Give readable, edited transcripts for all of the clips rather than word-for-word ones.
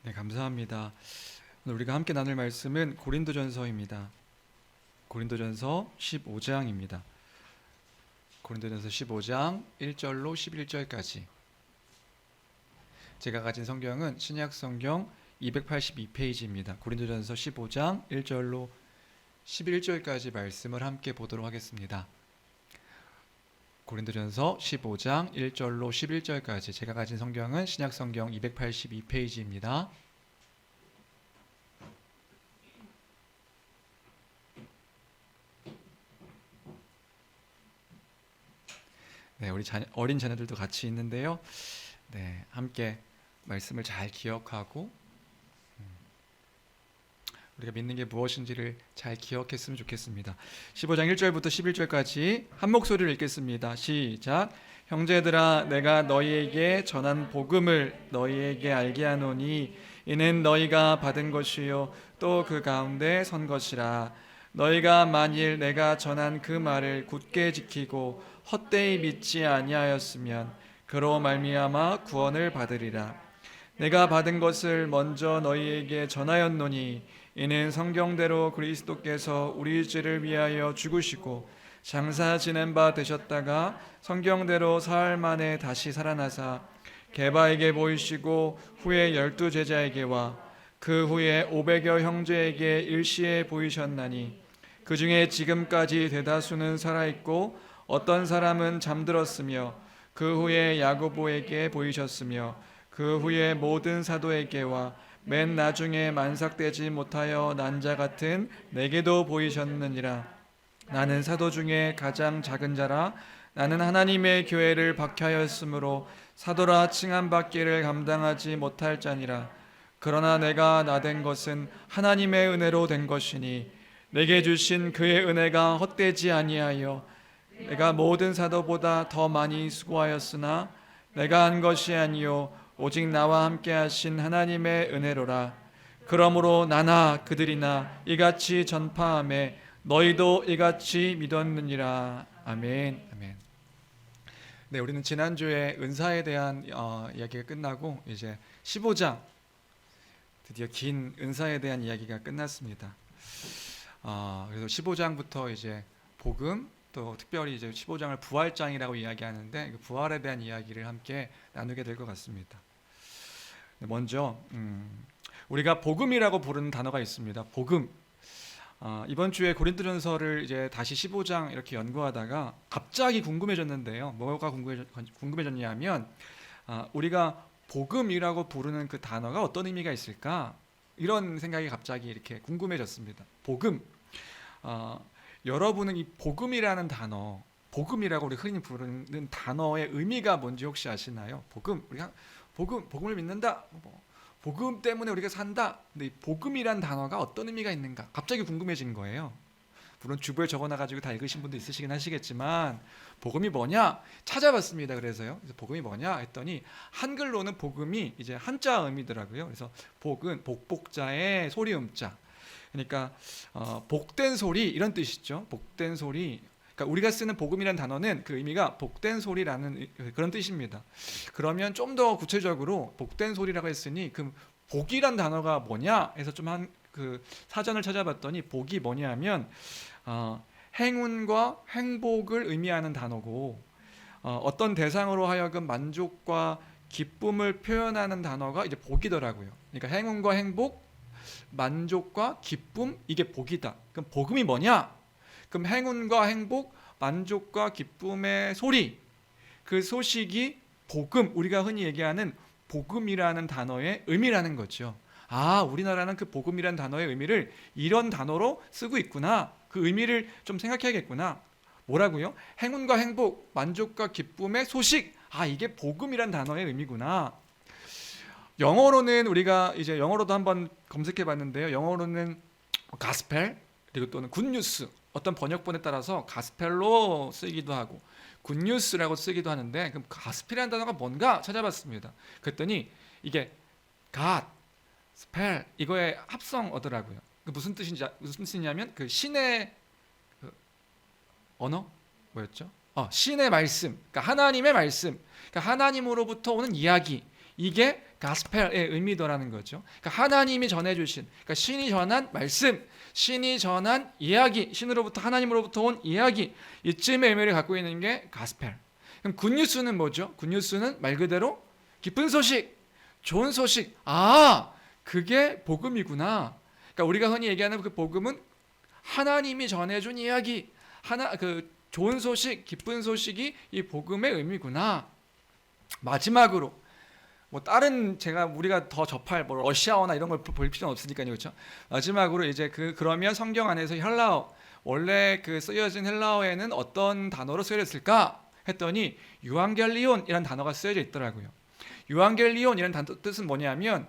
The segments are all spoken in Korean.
네, 감사합니다. 오늘 우리가 함께 나눌 말씀은 고린도전서입니다. 고린도전서 15장입니다. 고린도전서 15장 1절로 11절까지. 제가 가진 성경은 신약 성경 282페이지입니다. 고린도전서 15장 1절로 11절까지 말씀을 함께 보도록 하겠습니다. 고린도전서 15장 1절로 11절까지 제가 가진 성경은 신약 성경 282페이지입니다. 네, 우리 어린 자녀들도 같이 있는데요. 네, 함께 말씀을 잘 기억하고 우리가 믿는 게 무엇인지를 잘 기억했으면 좋겠습니다. 15장 1절부터 11절까지 한 목소리를 읽겠습니다. 시작. 형제들아, 내가 너희에게 전한 복음을 너희에게 알게 하노니 이는 너희가 받은 것이요 또 그 가운데 선 것이라. 너희가 만일 내가 전한 그 말을 굳게 지키고 헛되이 믿지 아니하였으면 그로 말미암아 구원을 받으리라. 내가 받은 것을 먼저 너희에게 전하였노니 이는 성경대로 그리스도께서 우리 죄를 위하여 죽으시고 장사 지낸 바 되셨다가 성경대로 사흘 만에 다시 살아나사 게바에게 보이시고 후에 12 제자에게와 그 후에 500여 형제에게 일시에 보이셨나니 그 중에 지금까지 대다수는 살아있고 어떤 사람은 잠들었으며 그 후에 야고보에게 보이셨으며 그 후에 모든 사도에게와 맨 나중에 만삭되지 못하여 난 자 같은 내게도 보이셨느니라. 나는 사도 중에 가장 작은 자라. 나는 하나님의 교회를 박해하였으므로 사도라 칭함받기를 감당하지 못할 자니라. 그러나 내가 나된 것은 하나님의 은혜로 된 것이니 내게 주신 그의 은혜가 헛되지 아니하여 내가 모든 사도보다 더 많이 수고하였으나 내가 한 것이 아니요 오직 나와 함께 하신 하나님의 은혜로라. 그러므로 나나 그들이나 이같이 전파하매 너희도 이같이 믿었느니라. 아멘. 아멘. 네, 우리는 지난주에 은사에 대한 이야기가 끝나고 이제 15장 드디어 긴 은사에 대한 이야기가 끝났습니다. 그래서 15장부터 이제 복음, 또 특별히 이제 15장을 부활장이라고 이야기하는데 그 부활에 대한 이야기를 함께 나누게 될 것 같습니다. 먼저 우리가 복음이라고 부르는 단어가 있습니다. 복음. 이번 주에 고린도전서를 이제 다시 15장 이렇게 연구하다가 갑자기 궁금해졌는데요. 뭐가 궁금해졌냐면 우리가 복음이라고 부르는 그 단어가 어떤 의미가 있을까? 이런 생각이 갑자기 이렇게 궁금해졌습니다. 복음. 여러분은 이 복음이라는 단어, 복음이라고 우리 흔히 부르는 단어의 의미가 뭔지 혹시 아시나요? 복음. 우리가 복음을 믿는다. 복음 때문에 우리가 산다. 근데 이 복음이란 단어가 어떤 의미가 있는가? 갑자기 궁금해진 거예요. 물론 주부에 적어놔가지고 다 읽으신 분도 있으시긴 하시겠지만 복음이 뭐냐? 찾아봤습니다. 그래서 복음이 뭐냐? 했더니 한글로는 복음이 이제 한자 의미더라고요. 그래서 복은 복복자의 소리음자. 그러니까 복된 소리 이런 뜻이죠. 복된 소리. 그러니까 우리가 쓰는 복음이라는 단어는 그 의미가 복된 소리라는 그런 뜻입니다. 그러면 좀 더 구체적으로 복된 소리라고 했으니 그 복이란 단어가 뭐냐 해서 좀 그 사전을 찾아봤더니 복이 뭐냐면 행운과 행복을 의미하는 단어고 어떤 대상으로 하여금 만족과 기쁨을 표현하는 단어가 이제 복이더라고요. 그러니까 행운과 행복, 만족과 기쁨, 이게 복이다. 그럼 복음이 뭐냐? 그럼 행운과 행복, 만족과 기쁨의 소리, 그 소식이 복음, 우리가 흔히 얘기하는 복음이라는 단어의 의미라는 거죠. 우리나라는 그 복음이라는 단어의 의미를 이런 단어로 쓰고 있구나. 그 의미를 좀 생각해야겠구나. 뭐라고요? 행운과 행복, 만족과 기쁨의 소식. 이게 복음이란 단어의 의미구나. 영어로는 우리가 이제 영어로도 한번 검색해 봤는데요. 영어로는 가스펠, 그리고 또는 굿뉴스, 어떤 번역본에 따라서 가스펠로 쓰기도 하고 굿뉴스라고 쓰기도 하는데, 그럼 가스펠이라는 단어가 뭔가 찾아봤습니다. 그랬더니 이게 갓, 스펠 이거의 합성어더라고요. 무슨 뜻이냐면 그 신의 그 언어 뭐였죠? 신의 말씀, 그러니까 하나님의 말씀, 그러니까 하나님으로부터 오는 이야기, 이게 가스펠의 의미더라는 거죠. 그러니까 하나님이 전해주신, 그러니까 신이 전한 말씀, 신이 전한 이야기, 신으로부터 하나님으로부터 온 이야기, 이쯤의 의미를 갖고 있는 게 가스펠. 그럼 굿뉴스는 뭐죠? 굿뉴스는 말 그대로 기쁜 소식, 좋은 소식. 아, 그게 복음이구나. 그러니까 우리가 흔히 얘기하는 그 복음은 하나님이 전해준 이야기, 그 좋은 소식, 기쁜 소식이 이 복음의 의미구나. 마지막으로 뭐 다른 우리가 더 접할 뭐 러시아어나 이런 걸 볼 필요는 없으니까요, 그렇죠? 마지막으로 이제 그러면 성경 안에서 헬라어 원래 그 쓰여진 헬라어에는 어떤 단어로 쓰여졌을까 했더니 유앙겔리온이라는 단어가 쓰여져 있더라고요. 유앙겔리온이라는 단어 뜻은 뭐냐면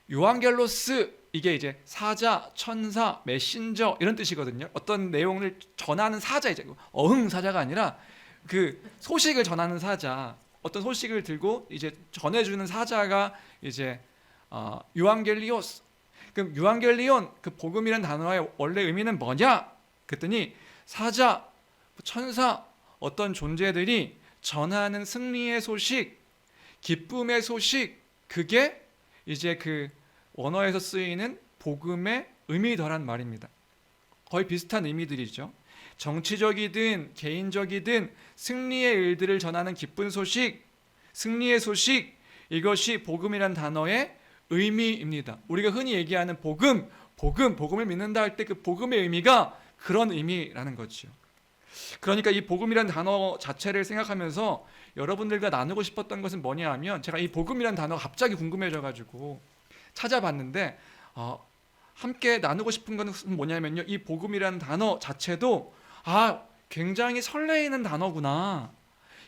유앙겔로스, 이게 이제 사자, 천사, 메신저 이런 뜻이거든요. 어떤 내용을 전하는 사자, 이제 어흥 사자가 아니라 그 소식을 전하는 사자, 어떤 소식을 들고 이제 전해주는 사자가 이제 유앙겔리오스. 그럼 유앙겔리온, 그 복음이라는 단어의 원래 의미는 뭐냐? 그랬더니 사자, 천사, 어떤 존재들이 전하는 승리의 소식, 기쁨의 소식, 그게 이제 그 원어에서 쓰이는 복음의 의미더란 말입니다. 거의 비슷한 의미들이죠. 정치적이든 개인적이든 승리의 일들을 전하는 기쁜 소식, 승리의 소식, 이것이 복음이란 단어의 의미입니다. 우리가 흔히 얘기하는 복음을 믿는다 할 때 그 복음의 의미가 그런 의미라는 거죠. 그러니까 이 복음이란 단어 자체를 생각하면서 여러분들과 나누고 싶었던 것은 뭐냐 하면, 제가 이 복음이란 단어가 갑자기 궁금해져가지고 찾아봤는데 함께 나누고 싶은 것은 뭐냐면요, 이 복음이라는 단어 자체도 굉장히 설레이는 단어구나.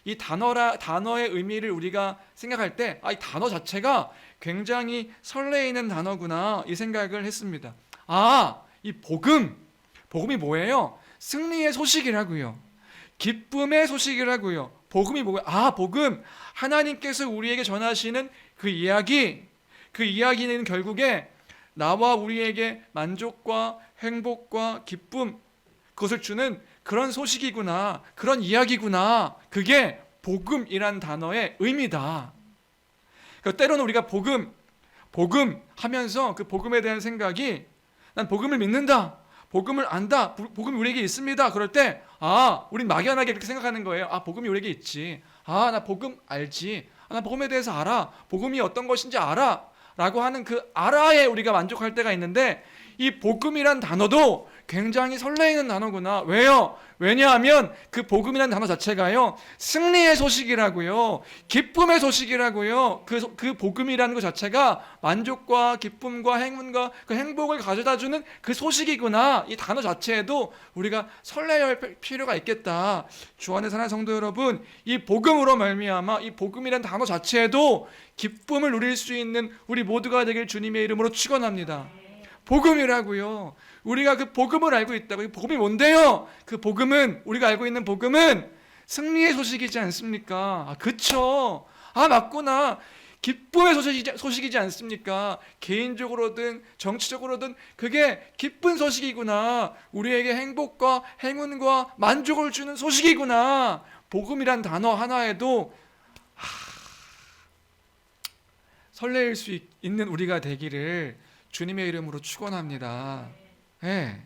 이 단어의 의미를 우리가 생각할 때 이 단어 자체가 굉장히 설레이는 단어구나, 이 생각을 했습니다. 이 복음이 뭐예요? 승리의 소식이라고요. 기쁨의 소식이라고요. 복음이 뭐예요? 복음, 하나님께서 우리에게 전하시는 그 이야기는 결국에 나와 우리에게 만족과 행복과 기쁨, 그것을 주는 그런 소식이구나, 그런 이야기구나. 그게 복음이란 단어의 의미다. 그러니까 때로는 우리가 복음 하면서 그 복음에 대한 생각이, 난 복음을 믿는다, 복음을 안다, 복음이 우리에게 있습니다. 그럴 때 우린 막연하게 그렇게 생각하는 거예요. 복음이 우리에게 있지. 나 복음 알지. 나 복음에 대해서 알아. 복음이 어떤 것인지 알아. 라고 하는 그 알아에 우리가 만족할 때가 있는데, 이 복음이란 단어도 굉장히 설레이는 단어구나. 왜요? 왜냐하면 그 복음이란 단어 자체가요, 승리의 소식이라고요, 기쁨의 소식이라고요. 그 복음이라는 것 자체가 만족과 기쁨과 행운과 그 행복을 가져다주는 그 소식이구나. 이 단어 자체에도 우리가 설레야 할 필요가 있겠다. 주 안에 사는 성도 여러분, 이 복음으로 말미암아 이 복음이란 단어 자체에도 기쁨을 누릴 수 있는 우리 모두가 되길 주님의 이름으로 축원합니다. 복음이라고요. 우리가 그 복음을 알고 있다고. 이 복음이 뭔데요? 그 복음은, 우리가 알고 있는 복음은 승리의 소식이지 않습니까? 그쵸? 맞구나. 기쁨의 소식이지 않습니까? 개인적으로든 정치적으로든 그게 기쁜 소식이구나. 우리에게 행복과 행운과 만족을 주는 소식이구나. 복음이란 단어 하나에도 설레일 수 있는 우리가 되기를 주님의 이름으로 축원합니다. 네.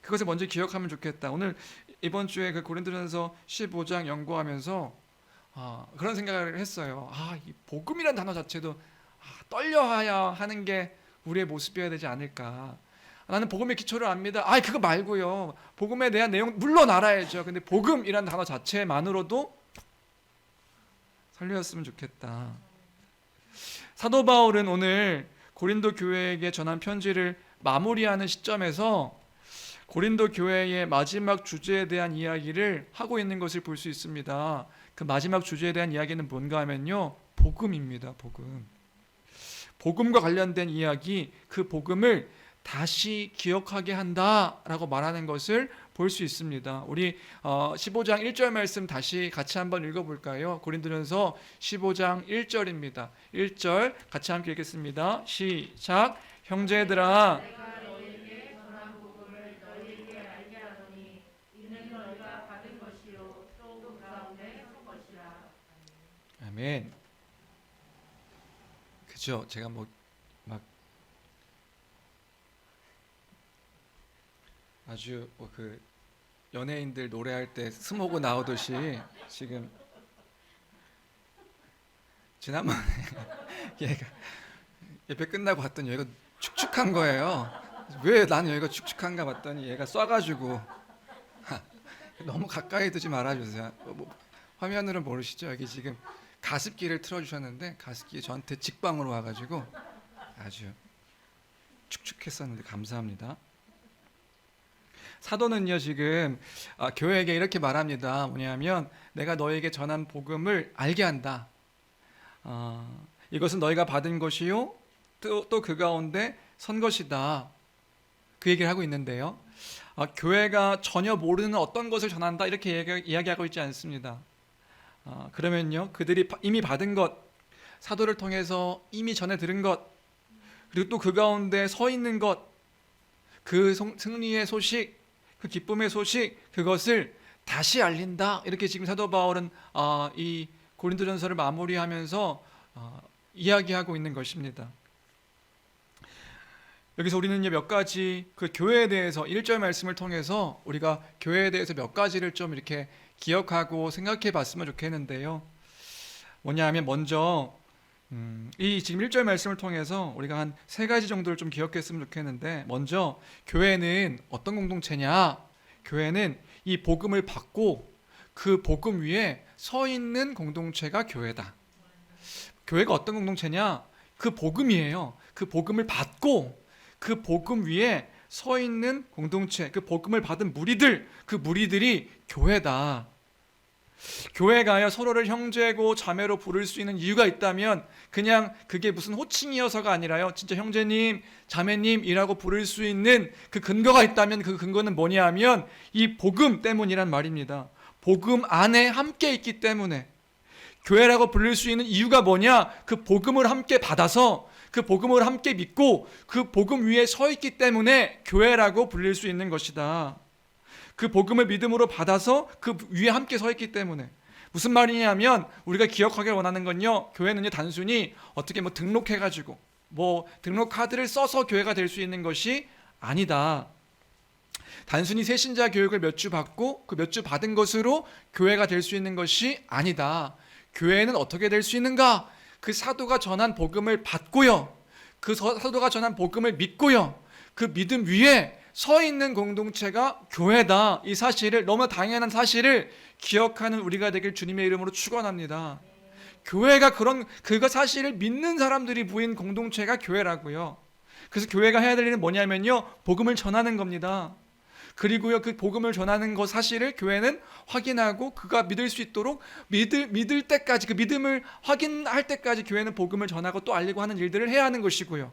그것을 먼저 기억하면 좋겠다. 오늘 이번 주에 그 고린도전서 15장 연구하면서 그런 생각을 했어요. 이 복음이란 단어 자체도 떨려야 하는 게 우리의 모습이어야 되지 않을까. 나는 복음의 기초를 압니다. 그거 말고요. 복음에 대한 내용 물론 알아야죠. 근데 복음이란 단어 자체만으로도 설레었으면 좋겠다. 사도 바울은 오늘 고린도 교회에게 전한 편지를 마무리하는 시점에서 고린도 교회의 마지막 주제에 대한 이야기를 하고 있는 것을 볼 수 있습니다. 그 마지막 주제에 대한 이야기는 뭔가 하면요, 복음입니다. 복음과 관련된 이야기, 그 복음을 다시 기억하게 한다라고 말하는 것을 볼 수 있습니다. 우리 15장 1절 말씀 다시 같이 한번 읽어볼까요? 고린도전서 15장 1절입니다. 1절 같이 함께 읽겠습니다. 시작. 형제들아, 아멘. 그죠? 제가 뭐 막 아주 그 연예인들 노래할 때 스모그 나오듯이 지금 지난번에 얘가 예배 끝나고 봤더니 얘가 축축한 거예요. 왜 나는 여기가 축축한가 봤더니 얘가 쏴가지고 너무 가까이 두지 말아주세요. 화면으로 모르시죠? 여기 지금 가습기를 틀어주셨는데 가습기 저한테 직방으로 와가지고 아주 축축했었는데 감사합니다. 사도는요 지금 교회에게 이렇게 말합니다. 뭐냐면 내가 너에게 전한 복음을 알게 한다. 이것은 너희가 받은 것이요 또 그 가운데 선 것이다. 그 얘기를 하고 있는데요. 교회가 전혀 모르는 어떤 것을 전한다 이렇게 이야기하고 있지 않습니다. 그러면요 그들이 이미 받은 것, 사도를 통해서 이미 전해 들은 것, 그리고 또 그 가운데 서 있는 것, 그 승리의 소식, 그 기쁨의 소식, 그것을 다시 알린다. 이렇게 지금 사도 바울은 이 고린도전서를 마무리하면서 이야기하고 있는 것입니다. 여기서 우리는 몇 가지 그 교회에 대해서 1절 말씀을 통해서 우리가 교회에 대해서 몇 가지를 좀 이렇게 기억하고 생각해 봤으면 좋겠는데요. 뭐냐 하면 먼저 이 지금 1절 말씀을 통해서 우리가 한 3가지 정도를 좀 기억했으면 좋겠는데, 먼저 교회는 어떤 공동체냐? 교회는 이 복음을 받고 그 복음 위에 서 있는 공동체가 교회다. 교회가 어떤 공동체냐? 그 복음이에요. 그 복음을 받고 그 복음 위에 서 있는 공동체, 그 복음을 받은 무리들, 그 무리들이 교회다. 교회가요 서로를 형제고 자매로 부를 수 있는 이유가 있다면 그냥 그게 무슨 호칭이어서가 아니라요 진짜 형제님, 자매님이라고 부를 수 있는 그 근거가 있다면 그 근거는 뭐냐 하면 이 복음 때문이란 말입니다. 복음 안에 함께 있기 때문에 교회라고 부를 수 있는 이유가 뭐냐? 그 복음을 함께 받아서 그 복음을 함께 믿고 그 복음 위에 서 있기 때문에 교회라고 불릴 수 있는 것이다. 그 복음을 믿음으로 받아서 그 위에 함께 서 있기 때문에. 무슨 말이냐면 우리가 기억하길 원하는 건요, 교회는요 단순히 어떻게 뭐 등록해가지고 뭐 등록 카드를 써서 교회가 될 수 있는 것이 아니다. 단순히 새신자 교육을 몇 주 받고 그 몇 주 받은 것으로 교회가 될 수 있는 것이 아니다. 교회는 어떻게 될 수 있는가? 그 사도가 전한 복음을 받고요, 그 사도가 전한 복음을 믿고요, 그 믿음 위에 서 있는 공동체가 교회다. 이 사실을, 너무 당연한 사실을 기억하는 우리가 되길 주님의 이름으로 축원합니다. 교회가 그 사실을 믿는 사람들이 모인 공동체가 교회라고요. 그래서 교회가 해야 될 일은 뭐냐면요, 복음을 전하는 겁니다. 그리고요 그 복음을 전하는 것 사실을 교회는 확인하고 그가 믿을 수 있도록 믿을 때까지, 그 믿음을 확인할 때까지 교회는 복음을 전하고 또 알리고 하는 일들을 해야 하는 것이고요.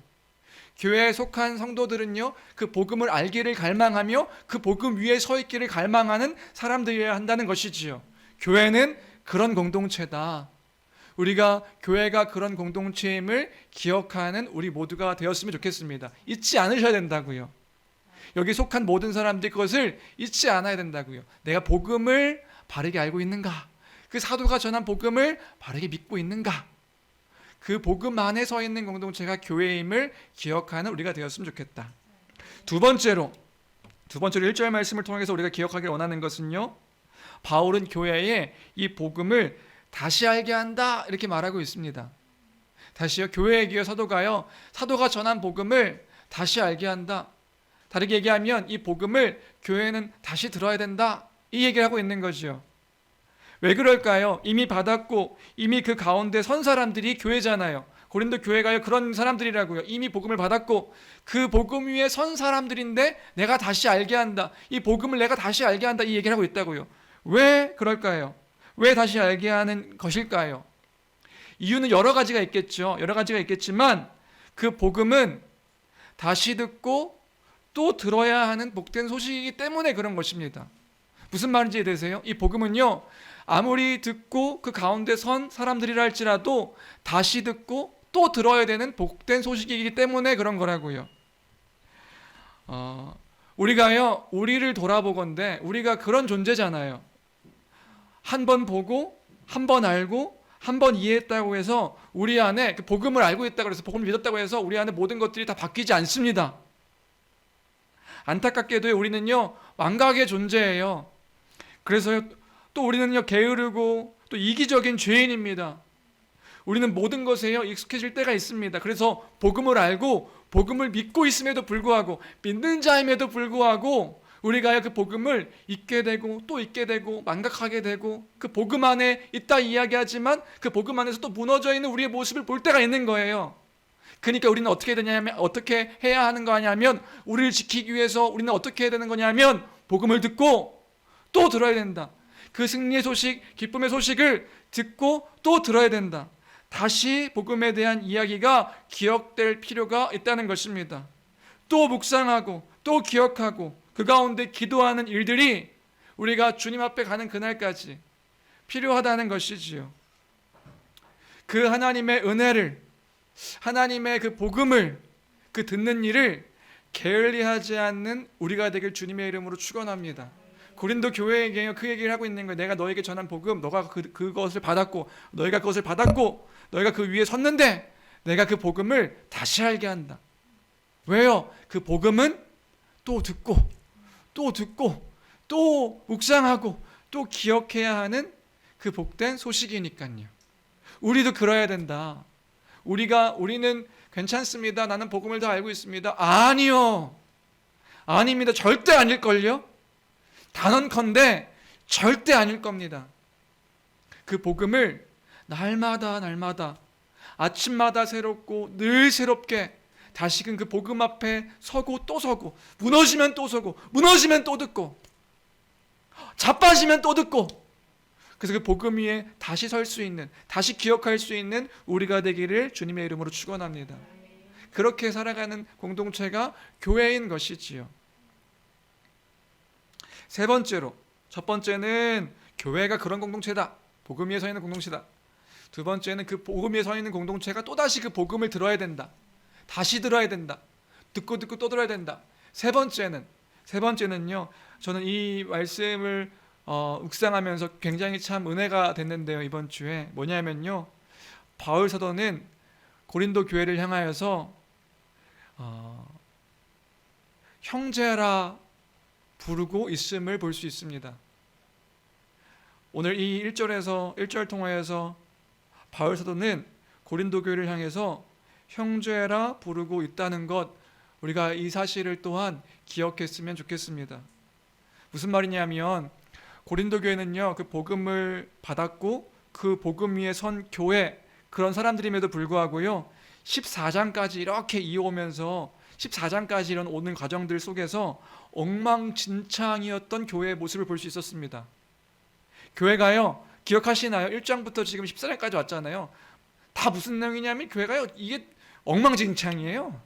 교회에 속한 성도들은요 그 복음을 알기를 갈망하며 그 복음 위에 서 있기를 갈망하는 사람들이어야 한다는 것이지요. 교회는 그런 공동체다. 우리가 교회가 그런 공동체임을 기억하는 우리 모두가 되었으면 좋겠습니다. 잊지 않으셔야 된다고요. 여기 속한 모든 사람들이 그것을 잊지 않아야 된다고요. 내가 복음을 바르게 알고 있는가? 그 사도가 전한 복음을 바르게 믿고 있는가? 그 복음 안에 서 있는 공동체가 교회임을 기억하는 우리가 되었으면 좋겠다. 두 번째로 1절 말씀을 통해서 우리가 기억하길 원하는 것은요, 바울은 교회에 이 복음을 다시 알게 한다 이렇게 말하고 있습니다. 다시요, 교회에게요 사도가 전한 복음을 다시 알게 한다. 다르게 얘기하면 이 복음을 교회는 다시 들어야 된다, 이 얘기를 하고 있는 거죠. 왜 그럴까요? 이미 받았고 이미 그 가운데 선 사람들이 교회잖아요. 고린도 교회가요 그런 사람들이라고요. 이미 복음을 받았고 그 복음 위에 선 사람들인데 내가 다시 알게 한다, 이 복음을 내가 다시 알게 한다, 이 얘기를 하고 있다고요. 왜 그럴까요? 왜 다시 알게 하는 것일까요? 이유는 여러 가지가 있겠죠. 여러 가지가 있겠지만 그 복음은 다시 듣고 또 들어야 하는 복된 소식이기 때문에 그런 것입니다. 무슨 말인지 이해되세요? 이 복음은요 아무리 듣고 그 가운데 선 사람들이라 할지라도 다시 듣고 또 들어야 되는 복된 소식이기 때문에 그런 거라고요. 우리가요 우리를 돌아보건대 우리가 그런 존재잖아요. 한 번 보고 한 번 알고 한번 이해했다고 해서 우리 안에 그 복음을 알고 있다고 해서 복음을 믿었다고 해서 우리 안에 모든 것들이 다 바뀌지 않습니다. 안타깝게도 우리는요 완각의 존재예요. 그래서 또 우리는요 게으르고 또 이기적인 죄인입니다. 우리는 모든 것에요 익숙해질 때가 있습니다. 그래서 복음을 알고 복음을 믿고 있음에도 불구하고 믿는 자임에도 불구하고 우리가 그 복음을 잊게 되고 또 잊게 되고 망각하게 되고 그 복음 안에 있다 이야기하지만 그 복음 안에서 또 무너져 있는 우리의 모습을 볼 때가 있는 거예요. 그러니까 우리는 어떻게 해야 하는 거냐면 우리를 지키기 위해서 우리는 어떻게 해야 되는 거냐면 복음을 듣고 또 들어야 된다. 그 승리의 소식, 기쁨의 소식을 듣고 또 들어야 된다. 다시 복음에 대한 이야기가 기억될 필요가 있다는 것입니다. 또 묵상하고 또 기억하고 그 가운데 기도하는 일들이 우리가 주님 앞에 가는 그날까지 필요하다는 것이지요. 그 하나님의 은혜를, 하나님의 그 복음을, 그 듣는 일을 게을리하지 않는 우리가 되길 주님의 이름으로 축원합니다. 고린도 교회에게 그 얘기를 하고 있는 거예요. 내가 너에게 전한 복음, 너가 그것을 받았고 너희가 그것을 받았고 너희가 그 위에 섰는데 내가 그 복음을 다시 알게 한다. 왜요? 그 복음은 또 듣고 또 묵상하고 또 기억해야 하는 그 복된 소식이니까요. 우리도 그래야 된다. 우리는 괜찮습니다. 나는 복음을 다 알고 있습니다. 아니요. 아닙니다. 절대 아닐걸요. 단언컨대 절대 아닐 겁니다. 그 복음을 날마다 아침마다 새롭고 늘 새롭게 다시금 그 복음 앞에 서고 또 서고 무너지면 또 서고 무너지면 또 듣고 자빠지면 또 듣고 그래서 그 복음 위에 다시 설 수 있는 다시 기억할 수 있는 우리가 되기를 주님의 이름으로 축원합니다. 그렇게 살아가는 공동체가 교회인 것이지요. 세 번째로 첫 번째는 교회가 그런 공동체다. 복음 위에 서 있는 공동체다. 두 번째는 그 복음 위에 서 있는 공동체가 또다시 그 복음을 들어야 된다. 다시 들어야 된다. 듣고 또 들어야 된다. 세 번째는요. 저는 이 말씀을 묵상하면서 굉장히 참 은혜가 됐는데요. 이번 주에 뭐냐면요. 바울 사도는 고린도 교회를 향하여서 형제라 부르고 있음을 볼 수 있습니다. 오늘 이 1절 통화에서 바울 사도는 고린도 교회를 향해서 형제라 부르고 있다는 것, 우리가 이 사실을 또한 기억했으면 좋겠습니다. 무슨 말이냐면 고린도 교회는요 그 복음을 받았고 그 복음 위에 선 교회, 그런 사람들임에도 불구하고요 14장까지 이렇게 이어오면서 14장까지 이런 오는 과정들 속에서 엉망진창이었던 교회의 모습을 볼 수 있었습니다. 교회가요, 기억하시나요? 1장부터 지금 14장까지 왔잖아요. 다 무슨 내용이냐면 교회가요 이게 엉망진창이에요.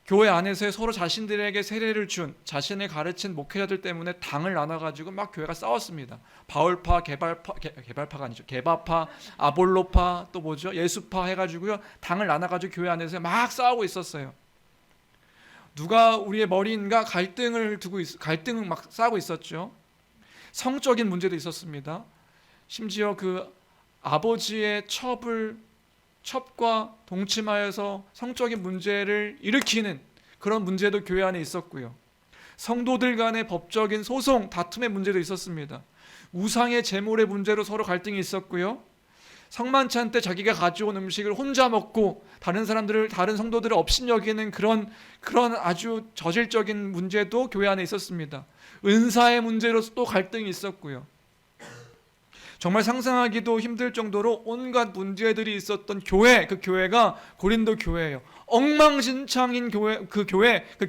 교회 안에서 서로 자신들에게 세례를 준, 자신을 가르친 목회자들 때문에 당을 나눠가지고 막 교회가 싸웠습니다. 바울파, 개발파가 아니죠. 개바파, 아볼로파, 또 뭐죠? 예수파 해가지고요 당을 나눠가지고 교회 안에서 막 싸우고 있었어요. 누가 우리의 머리인가 갈등을 막 싸우고 있었죠. 성적인 문제도 있었습니다. 심지어 그 아버지의 첩과 동침하여서 성적인 문제를 일으키는 그런 문제도 교회 안에 있었고요. 성도들 간의 법적인 소송, 다툼의 문제도 있었습니다. 우상의 제물의 문제로 서로 갈등이 있었고요. 성만찬 때 자기가 가져온 음식을 혼자 먹고 다른 성도들을 업신여기는 그런 아주 저질적인 문제도 교회 안에 있었습니다. 은사의 문제로서 또 갈등이 있었고요. 정말 상상하기도 힘들 정도로 온갖 문제들이 있었던 교회, 그 교회가 고린도 교회예요. 엉망진창인 그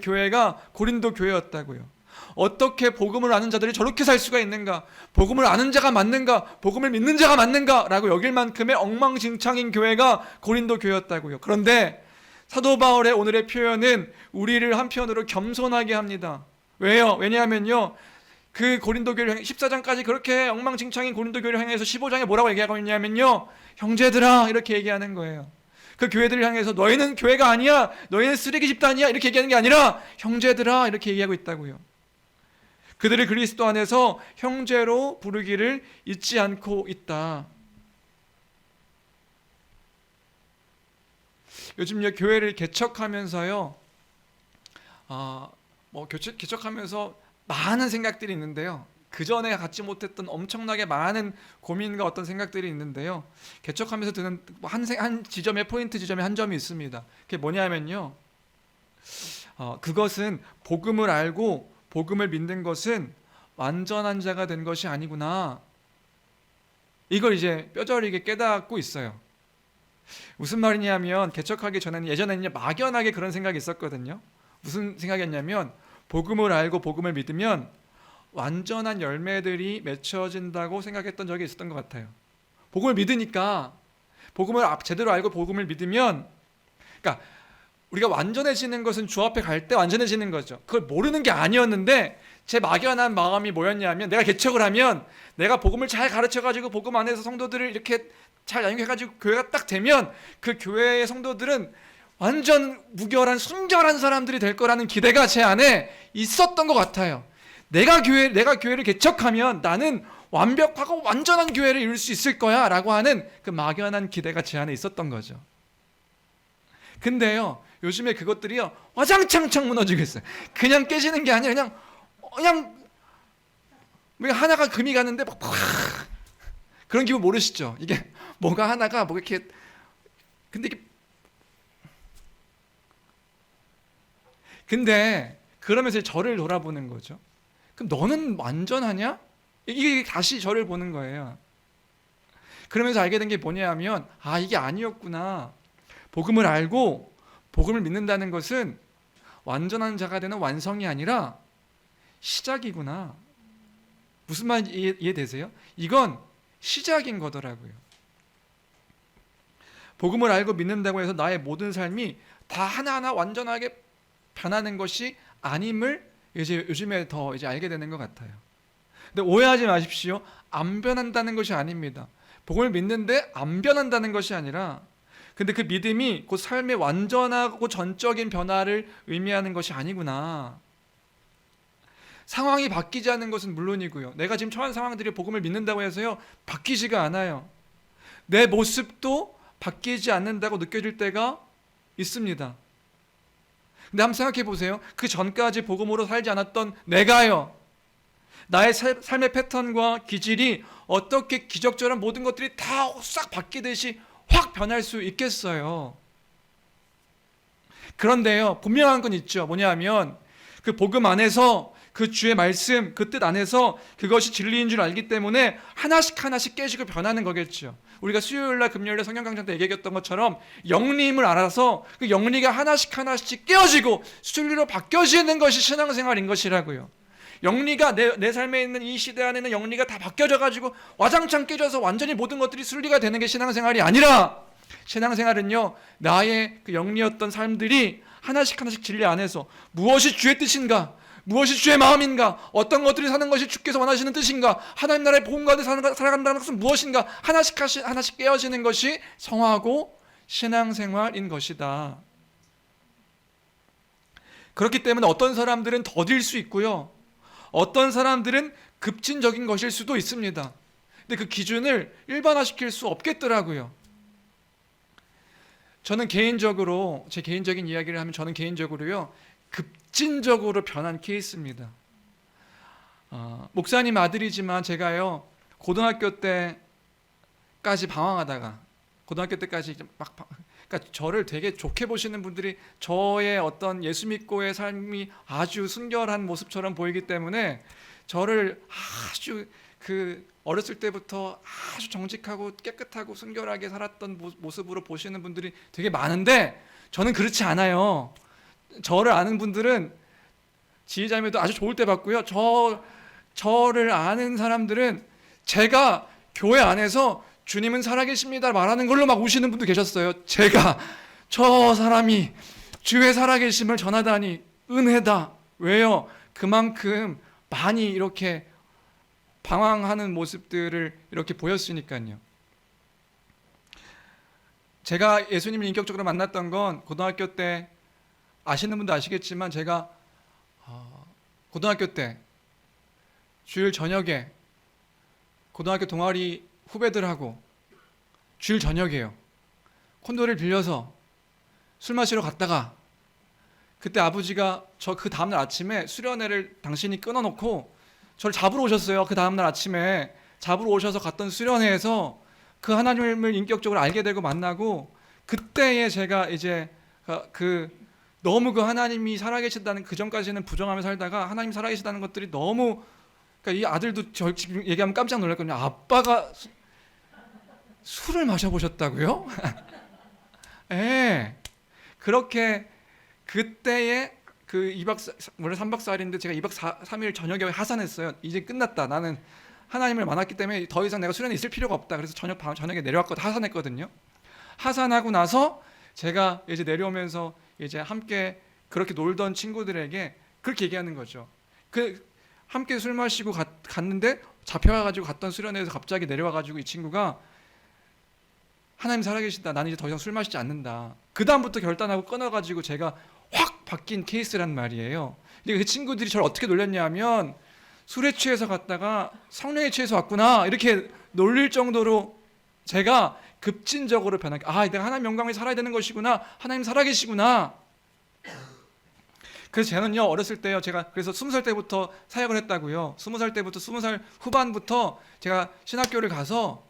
교회가 고린도 교회였다고요. 어떻게 복음을 아는 자들이 저렇게 살 수가 있는가? 복음을 아는 자가 맞는가? 복음을 믿는 자가 맞는가? 라고 여길 만큼의 엉망진창인 교회가 고린도 교회였다고요. 그런데 사도 바울의 오늘의 표현은 우리를 한편으로 겸손하게 합니다. 왜요? 왜냐하면요, 그 고린도 교회를 14장까지 그렇게 엉망진창인 고린도 교회를 향해서 15장에 뭐라고 얘기하고 있냐면요, 형제들아 이렇게 얘기하는 거예요. 그 교회들을 향해서 너희는 교회가 아니야, 너희는 쓰레기 집단이야 이렇게 얘기하는 게 아니라 형제들아 이렇게 얘기하고 있다고요. 그들을 그리스도 안에서 형제로 부르기를 잊지 않고 있다. 요즘 교회를 개척하면서요, 개척하면서 많은 생각들이 있는데요. 그 전에 갖지 못했던 엄청나게 많은 고민과 어떤 생각들이 있는데요. 개척하면서 드는 한 지점에 포인트 지점에 한 점이 있습니다. 그게 뭐냐면요. 그것은 복음을 알고 복음을 믿는 것은 완전한 자가 된 것이 아니구나. 이걸 이제 뼈저리게 깨닫고 있어요. 무슨 말이냐면 개척하기 전에는 예전에는 막연하게 그런 생각이 있었거든요. 무슨 생각이었냐면 복음을 알고 복음을 믿으면 완전한 열매들이 맺혀진다고 생각했던 적이 있었던 것 같아요. 복음을 믿으니까 복음을 제대로 알고 복음을 믿으면 그러니까 우리가 완전해지는 것은 주 앞에 갈 때 완전해지는 거죠. 그걸 모르는 게 아니었는데 제 막연한 마음이 뭐였냐면 내가 개척을 하면 내가 복음을 잘 가르쳐가지고 복음 안에서 성도들을 이렇게 잘 양육해가지고 교회가 딱 되면 그 교회의 성도들은 완전 무결한 순결한 사람들이 될 거라는 기대가 제 안에 있었던 것 같아요. 내가 교회를 개척하면 나는 완벽하고 완전한 교회를 이룰 수 있을 거야 라고 하는 그 막연한 기대가 제 안에 있었던 거죠. 근데요, 요즘에 그것들이요 와장창창 무너지고 있어요. 그냥 깨지는 게 아니라 그냥 하나가 금이 갔는데 막 그런 기분 모르시죠? 이게 뭐가 하나가 뭐 이렇게 근데 그러면서 저를 돌아보는 거죠. 그럼 너는 완전하냐? 이게 다시 저를 보는 거예요. 그러면서 알게 된 게 뭐냐면 이게 아니었구나. 복음을 알고 복음을 믿는다는 것은 완전한 자가 되는 완성이 아니라 시작이구나. 무슨 말인지 이해되세요? 이건 시작인 거더라고요. 복음을 알고 믿는다고 해서 나의 모든 삶이 다 하나하나 완전하게 변하는 것이 아님을 이제 요즘에 더 이제 알게 되는 것 같아요. 근데 오해하지 마십시오. 안 변한다는 것이 아닙니다. 복음을 믿는데 안 변한다는 것이 아니라 근데 그 믿음이 곧 삶의 완전하고 전적인 변화를 의미하는 것이 아니구나. 상황이 바뀌지 않는 것은 물론이고요. 내가 지금 처한 상황들이 복음을 믿는다고 해서요 바뀌지가 않아요. 내 모습도 바뀌지 않는다고 느껴질 때가 있습니다. 근데 한번 생각해 보세요. 그 전까지 복음으로 살지 않았던 내가요, 나의 삶의 패턴과 기질이 어떻게 기적처럼 모든 것들이 다 싹 바뀌듯이 확 변할 수 있겠어요? 그런데요, 분명한 건 있죠. 뭐냐면 그 복음 안에서 그 주의 말씀, 그 뜻 안에서 그것이 진리인 줄 알기 때문에 하나씩 깨지고 변하는 거겠죠. 우리가 수요일날 금요일날 성경 강좌 때 얘기했던 것처럼 영림을 알아서 그 영리가 하나씩 깨어지고 순리로 바뀌어지는 것이 신앙생활인 것이라고요. 영리가 내 삶에 있는 이 시대 안에는 영리가 다 바뀌어져가지고 와장창 깨져서 완전히 모든 것들이 순리가 되는 게 신앙생활이 아니라, 신앙생활은요 나의 그 영리였던 삶들이 하나씩 진리 안에서 무엇이 주의 뜻인가, 무엇이 주의 마음인가, 어떤 것들이 사는 것이 주께서 원하시는 뜻인가, 하나님 나라의 복음 가운데 살아간다는 것은 무엇인가, 하나씩 깨어지는 것이 성화고 신앙생활인 것이다. 그렇기 때문에 어떤 사람들은 더딜 수 있고요, 어떤 사람들은 급진적인 것일 수도 있습니다. 근데 그 기준을 일반화시킬 수 없겠더라고요. 저는 개인적으로, 제 개인적인 이야기를 하면 저는 개인적으로요 급진적으로 변한 케이스입니다. 목사님 아들이지만 제가요 고등학교 때까지 방황하다가, 고등학교 때까지 그러니까 저를 되게 좋게 보시는 분들이 저의 어떤 예수 믿고의 삶이 아주 순결한 모습처럼 보이기 때문에 저를 아주 어렸을 때부터 아주 정직하고 깨끗하고 순결하게 살았던 모습으로 보시는 분들이 되게 많은데, 저는 그렇지 않아요. 저를 아는 분들은 지휘자님도 아주 좋을 때 봤고요. 저를 아는 사람들은 제가 교회 안에서 주님은 살아계십니다 말하는 걸로 막 우시는 분도 계셨어요. 제가 저 사람이 주의 살아계심을 전하다니 은혜다. 왜요? 그만큼 많이 이렇게 방황하는 모습들을 이렇게 보였으니까요. 제가 예수님을 인격적으로 만났던 건 고등학교 때, 아시는 분도 아시겠지만 제가 고등학교 때 주일 저녁에 고등학교 동아리 후배들하고 주일 저녁에요 콘도를 빌려서 술 마시러 갔다가 그때 아버지가 저 그 다음날 아침에 수련회를 당신이 끊어놓고 저를 잡으러 오셨어요. 그 다음날 아침에 잡으러 오셔서 갔던 수련회에서 그 하나님을 인격적으로 알게 되고 만나고, 그때에 제가 이제 너무 그 하나님이 살아계시다는, 그 전까지는 부정하며 살다가 하나님 살아계시다는 것들이 너무, 그러니까 이 아들도 저 지금 얘기하면 깜짝 놀랐거든요. 아빠가 술을 마셔보셨다고요? 예. 그렇게 그때에 그 2박 원래 3박 4일인데 제가 2박 3일 저녁에 하산했어요. 이제 끝났다. 나는 하나님을 만났기 때문에 더 이상 내가 수련에 있을 필요가 없다. 그래서 저녁에 내려왔거든. 하산했거든요. 하산하고 나서 제가 이제 내려오면서 이제 함께 그렇게 놀던 친구들에게 그렇게 얘기하는 거죠. 그 함께 술 마시고 갔는데 잡혀가지고 갔던 수련회에서 갑자기 내려와가지고 이 친구가 하나님 살아계시다. 나는 이제 더 이상 술 마시지 않는다. 그 다음부터 결단하고 끊어가지고 제가 확 바뀐 케이스란 말이에요. 근데 그 친구들이 저를 어떻게 놀렸냐 하면, 술에 취해서 갔다가 성령에 취해서 왔구나 이렇게 놀릴 정도로 제가 급진적으로 변하게, 내가 하나님 영광에 살아야 되는 것이구나, 하나님 살아계시구나. 그래서 저는요, 어렸을 때요, 제가 그래서 20살 때부터 사역을 했다고요. 20살 때부터 20살 후반부터 제가 신학교를 가서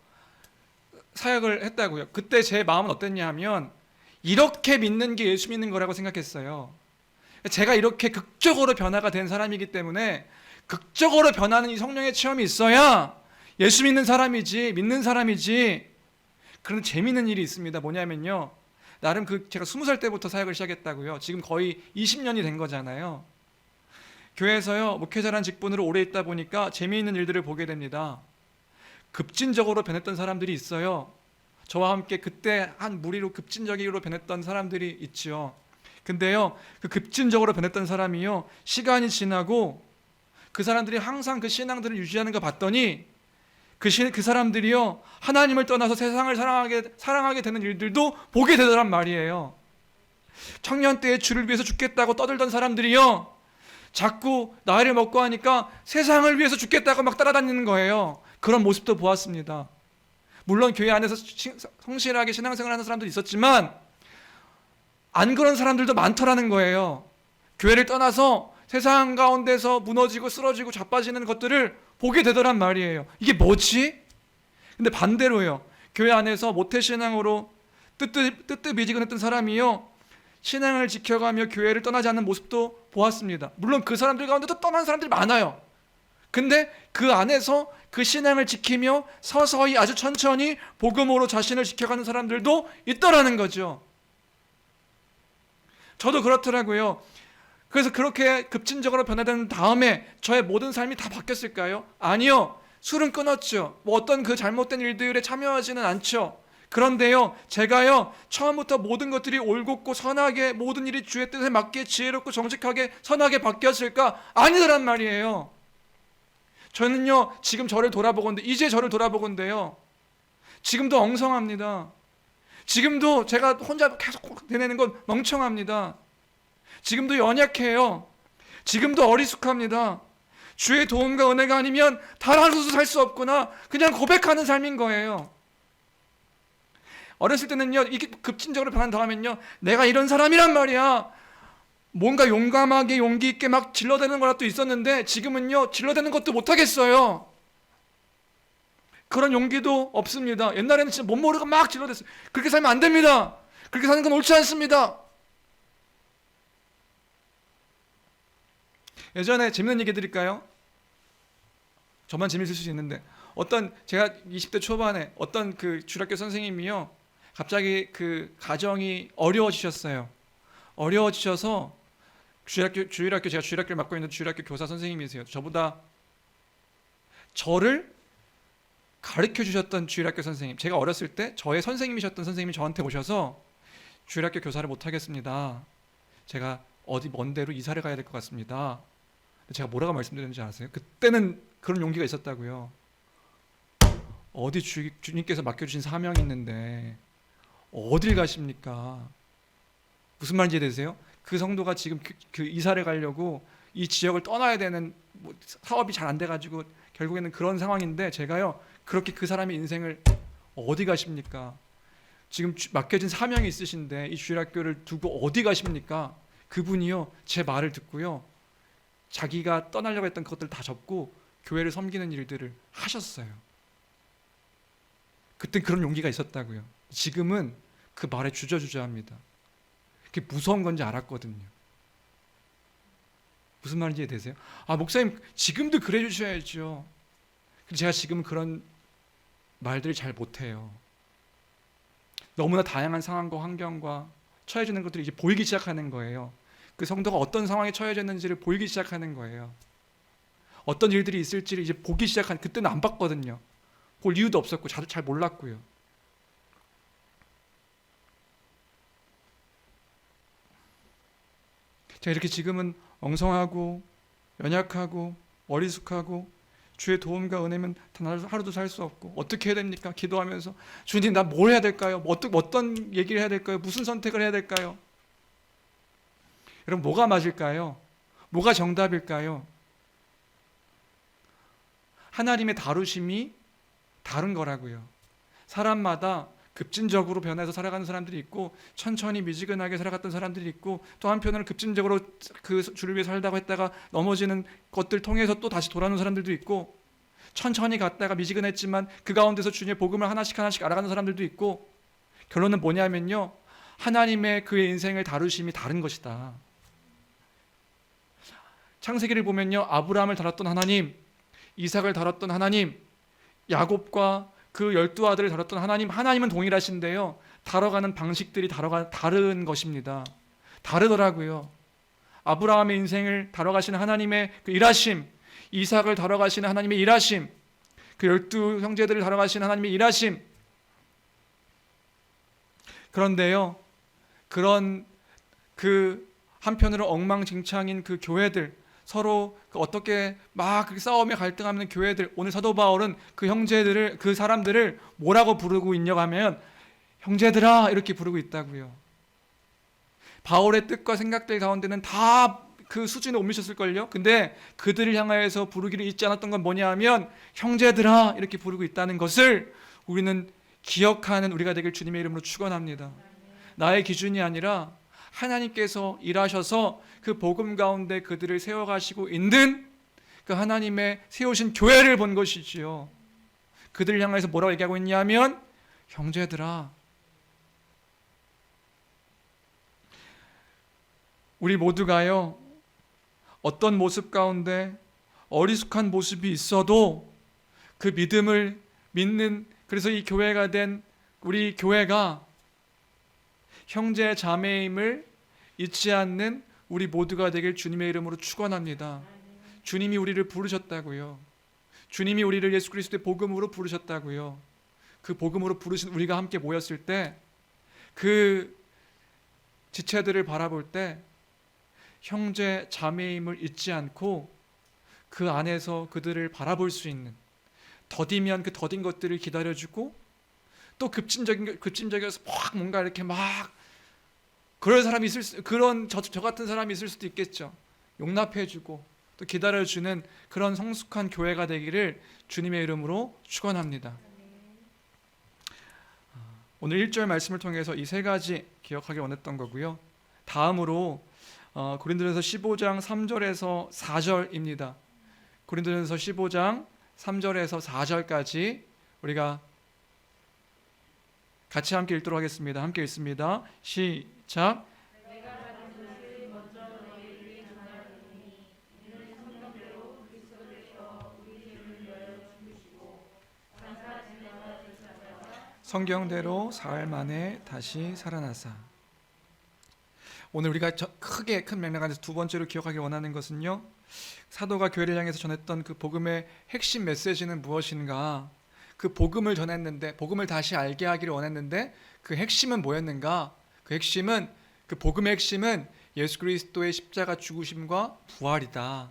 사역을 했다고요. 그때 제 마음은 어땠냐 하면, 이렇게 믿는 게 예수 믿는 거라고 생각했어요. 제가 이렇게 극적으로 변화가 된 사람이기 때문에, 극적으로 변하는 이 성령의 체험이 있어야 예수 믿는 사람이지, 믿는 사람이지. 그런 재미있는 일이 있습니다. 뭐냐면요, 나름 제가 20살 때부터 사역을 시작했다고요. 지금 거의 20년이 된 거잖아요. 교회에서요, 목회자라는 직분으로 오래 있다 보니까 재미있는 일들을 보게 됩니다. 급진적으로 변했던 사람들이 있어요. 저와 함께 그때 한 무리로 급진적으로 변했던 사람들이 있죠. 근데요, 그 급진적으로 변했던 사람이요, 시간이 지나고 그 사람들이 항상 그 신앙들을 유지하는 거 봤더니 그 사람들이요, 하나님을 떠나서 세상을 사랑하게 되는 일들도 보게 되더란 말이에요. 청년 때에 주를 위해서 죽겠다고 떠들던 사람들이요, 자꾸 나이를 먹고 하니까 세상을 위해서 죽겠다고 막 따라다니는 거예요. 그런 모습도 보았습니다. 물론 교회 안에서 성실하게 신앙생활 하는 사람도 있었지만 안 그런 사람들도 많더라는 거예요. 교회를 떠나서 세상 가운데서 무너지고 쓰러지고 자빠지는 것들을 보게 되더란 말이에요. 이게 뭐지? 근데 반대로요, 교회 안에서 모태신앙으로 뜨뜻미지근했던 사람이요, 신앙을 지켜가며 교회를 떠나지 않는 모습도 보았습니다. 물론 그 사람들 가운데도 떠난 사람들이 많아요. 근데 그 안에서 그 신앙을 지키며 서서히 아주 천천히 복음으로 자신을 지켜가는 사람들도 있더라는 거죠. 저도 그렇더라고요. 그래서 그렇게 급진적으로 변화된 다음에 저의 모든 삶이 다 바뀌었을까요? 아니요. 술은 끊었죠. 어떤 그 잘못된 일들에 참여하지는 않죠. 그런데요, 제가요, 처음부터 모든 것들이 올곧고 선하게, 모든 일이 주의 뜻에 맞게 지혜롭고 정직하게 선하게 바뀌었을까? 아니더란 말이에요. 저는요, 지금 저를 돌아보건대, 이제 저를 돌아보건대요, 지금도 엉성합니다. 지금도 제가 혼자 계속 되뇌는 건 멍청합니다. 지금도 연약해요. 지금도 어리숙합니다. 주의 도움과 은혜가 아니면 단 하루도 살 수 없구나, 그냥 고백하는 삶인 거예요. 어렸을 때는요, 이게 급진적으로 변한 다음엔요, 내가 이런 사람이란 말이야, 뭔가 용감하게 용기 있게 막 질러대는 거라도 있었는데, 지금은요, 질러대는 것도 못하겠어요. 그런 용기도 없습니다. 옛날에는 진짜 못 모르고 막 질러댔어요. 그렇게 살면 안 됩니다. 그렇게 사는 건 옳지 않습니다. 예전에 재밌는 얘기 드릴까요? 저만 재밌을 수 있는데, 제가 20대 초반에 어떤 그 주일학교 선생님이요, 갑자기 그 가정이 어려워지셨어요. 어려워지셔서 제가 주일학교를 맡고 있는 주일학교 교사 선생님이세요. 저보다 저를 가르쳐 주셨던 주일학교 선생님, 제가 어렸을 때 저의 선생님이셨던 선생님이 저한테 오셔서 주일학교 교사를 못 하겠습니다. 제가 어디 먼 데로 이사를 가야 될 것 같습니다. 제가 뭐라고 말씀드렸는지 아세요? 그때는 그런 용기가 있었다고요. 어디 주님께서 맡겨주신 사명이 있는데 어딜 가십니까? 무슨 말인지 이해되세요? 그 성도가 지금 그 이사를 가려고 이 지역을 떠나야 되는, 사업이 잘 안 돼가지고 결국에는 그런 상황인데, 제가요, 그렇게 그 사람의 인생을 어디 가십니까? 지금 맡겨진 사명이 있으신데 이 주일학교를 두고 어디 가십니까? 그분이요, 제 말을 듣고요, 자기가 떠나려고 했던 것들 다 접고 교회를 섬기는 일들을 하셨어요. 그땐 그런 용기가 있었다고요. 지금은 그 말에 주저주저합니다. 그게 무서운 건지 알았거든요. 무슨 말인지 이해되세요? 아, 목사님 지금도 그래 주셔야죠. 제가 지금은 그런 말들을 잘 못해요. 너무나 다양한 상황과 환경과 처해지는 것들이 이제 보이기 시작하는 거예요. 그 성도가 어떤 상황에 처해졌는지를 보이기 시작하는 거예요. 어떤 일들이 있을지를 이제 보기 시작한, 그때는 안 봤거든요. 볼 이유도 없었고 잘 몰랐고요. 제가 이렇게 지금은 엉성하고 연약하고 어리숙하고 주의 도움과 은혜면 단 하루도 살 수 없고 어떻게 해야 됩니까? 기도하면서 주님, 나 뭘 해야 될까요? 어떤 얘기를 해야 될까요? 무슨 선택을 해야 될까요? 여러분, 뭐가 맞을까요? 뭐가 정답일까요? 하나님의 다루심이 다른 거라고요. 사람마다 급진적으로 변해서 살아가는 사람들이 있고, 천천히 미지근하게 살아갔던 사람들이 있고, 또 한편으로는 급진적으로 그 주를 위해 살다가 했다가 넘어지는 것들 통해서 또 다시 돌아오는 사람들도 있고, 천천히 갔다가 미지근했지만 그 가운데서 주님의 복음을 하나씩 알아가는 사람들도 있고, 결론은 뭐냐면요, 하나님의 그의 인생을 다루심이 다른 것이다. 창세기를 보면요, 아브라함을 다뤘던 하나님, 이삭을 다뤘던 하나님, 야곱과 그 12아들을 다뤘던 하나님은 동일하신데요, 다뤄가는 방식들이 다른 것입니다. 다르더라고요. 아브라함의 인생을 다뤄가시는 하나님의 그 일하심, 이삭을 다뤄가시는 하나님의 일하심, 그 12 형제들을 다뤄가시는 하나님의 일하심. 그런데요, 그런 그 한편으로 엉망진창인 그 교회들, 서로 어떻게 막 싸우며 갈등하는 교회들, 오늘 사도 바울은 그 형제들을, 그 사람들을 뭐라고 부르고 있냐고 하면 형제들아 이렇게 부르고 있다고요. 바울의 뜻과 생각들 가운데는 다 그 수준에 못 미쳤을걸요. 근데 그들을 향하여서 부르기를 잊지 않았던 건 뭐냐 하면 형제들아 이렇게 부르고 있다는 것을 우리는 기억하는 우리가 되길 주님의 이름으로 축원합니다. 나의 기준이 아니라 하나님께서 일하셔서 그 복음 가운데 그들을 세워가시고 있는 그 하나님의 세우신 교회를 본 것이지요. 그들을 향해서 뭐라고 얘기하고 있냐면 형제들아, 우리 모두가요, 어떤 모습 가운데 어리숙한 모습이 있어도 그 믿음을 믿는, 그래서 이 교회가 된 우리 교회가 형제 자매임을 잊지 않는 우리 모두가 되길 주님의 이름으로 축원합니다. 주님이 우리를 부르셨다고요. 주님이 우리를 예수 그리스도의 복음으로 부르셨다고요. 그 복음으로 부르신 우리가 함께 모였을 때 그 지체들을 바라볼 때 형제 자매임을 잊지 않고 그 안에서 그들을 바라볼 수 있는, 더디면 그 더딘 것들을 기다려주고, 또 급진적이어서 막 뭔가 이렇게 막 그런 사람이 그런 저 같은 사람이 있을 수도 있겠죠. 용납해주고 또 기다려주는 그런 성숙한 교회가 되기를 주님의 이름으로 축원합니다. 오늘 1절 말씀을 통해서 이 세 가지 기억하기 원했던 거고요. 다음으로 고린도전서 15장 3절에서 4절입니다. 고린도전서 15장 3절에서 4절까지 우리가 같이 함께 읽도록 하겠습니다. 함께 읽습니다. 시작. 성경대로 사흘 만에 다시 살아나사. 오늘 우리가 크게 큰 맥락 안에서 두 번째로 기억하기 원하는 것은요, 사도가 교회를 향해서 전했던 그 복음의 핵심 메시지는 무엇인가, 그 복음을 전했는데, 복음을 다시 알게 하기를 원했는데 그 핵심은 뭐였는가? 그 핵심은, 그 복음의 핵심은 예수 그리스도의 십자가 죽으심과 부활이다.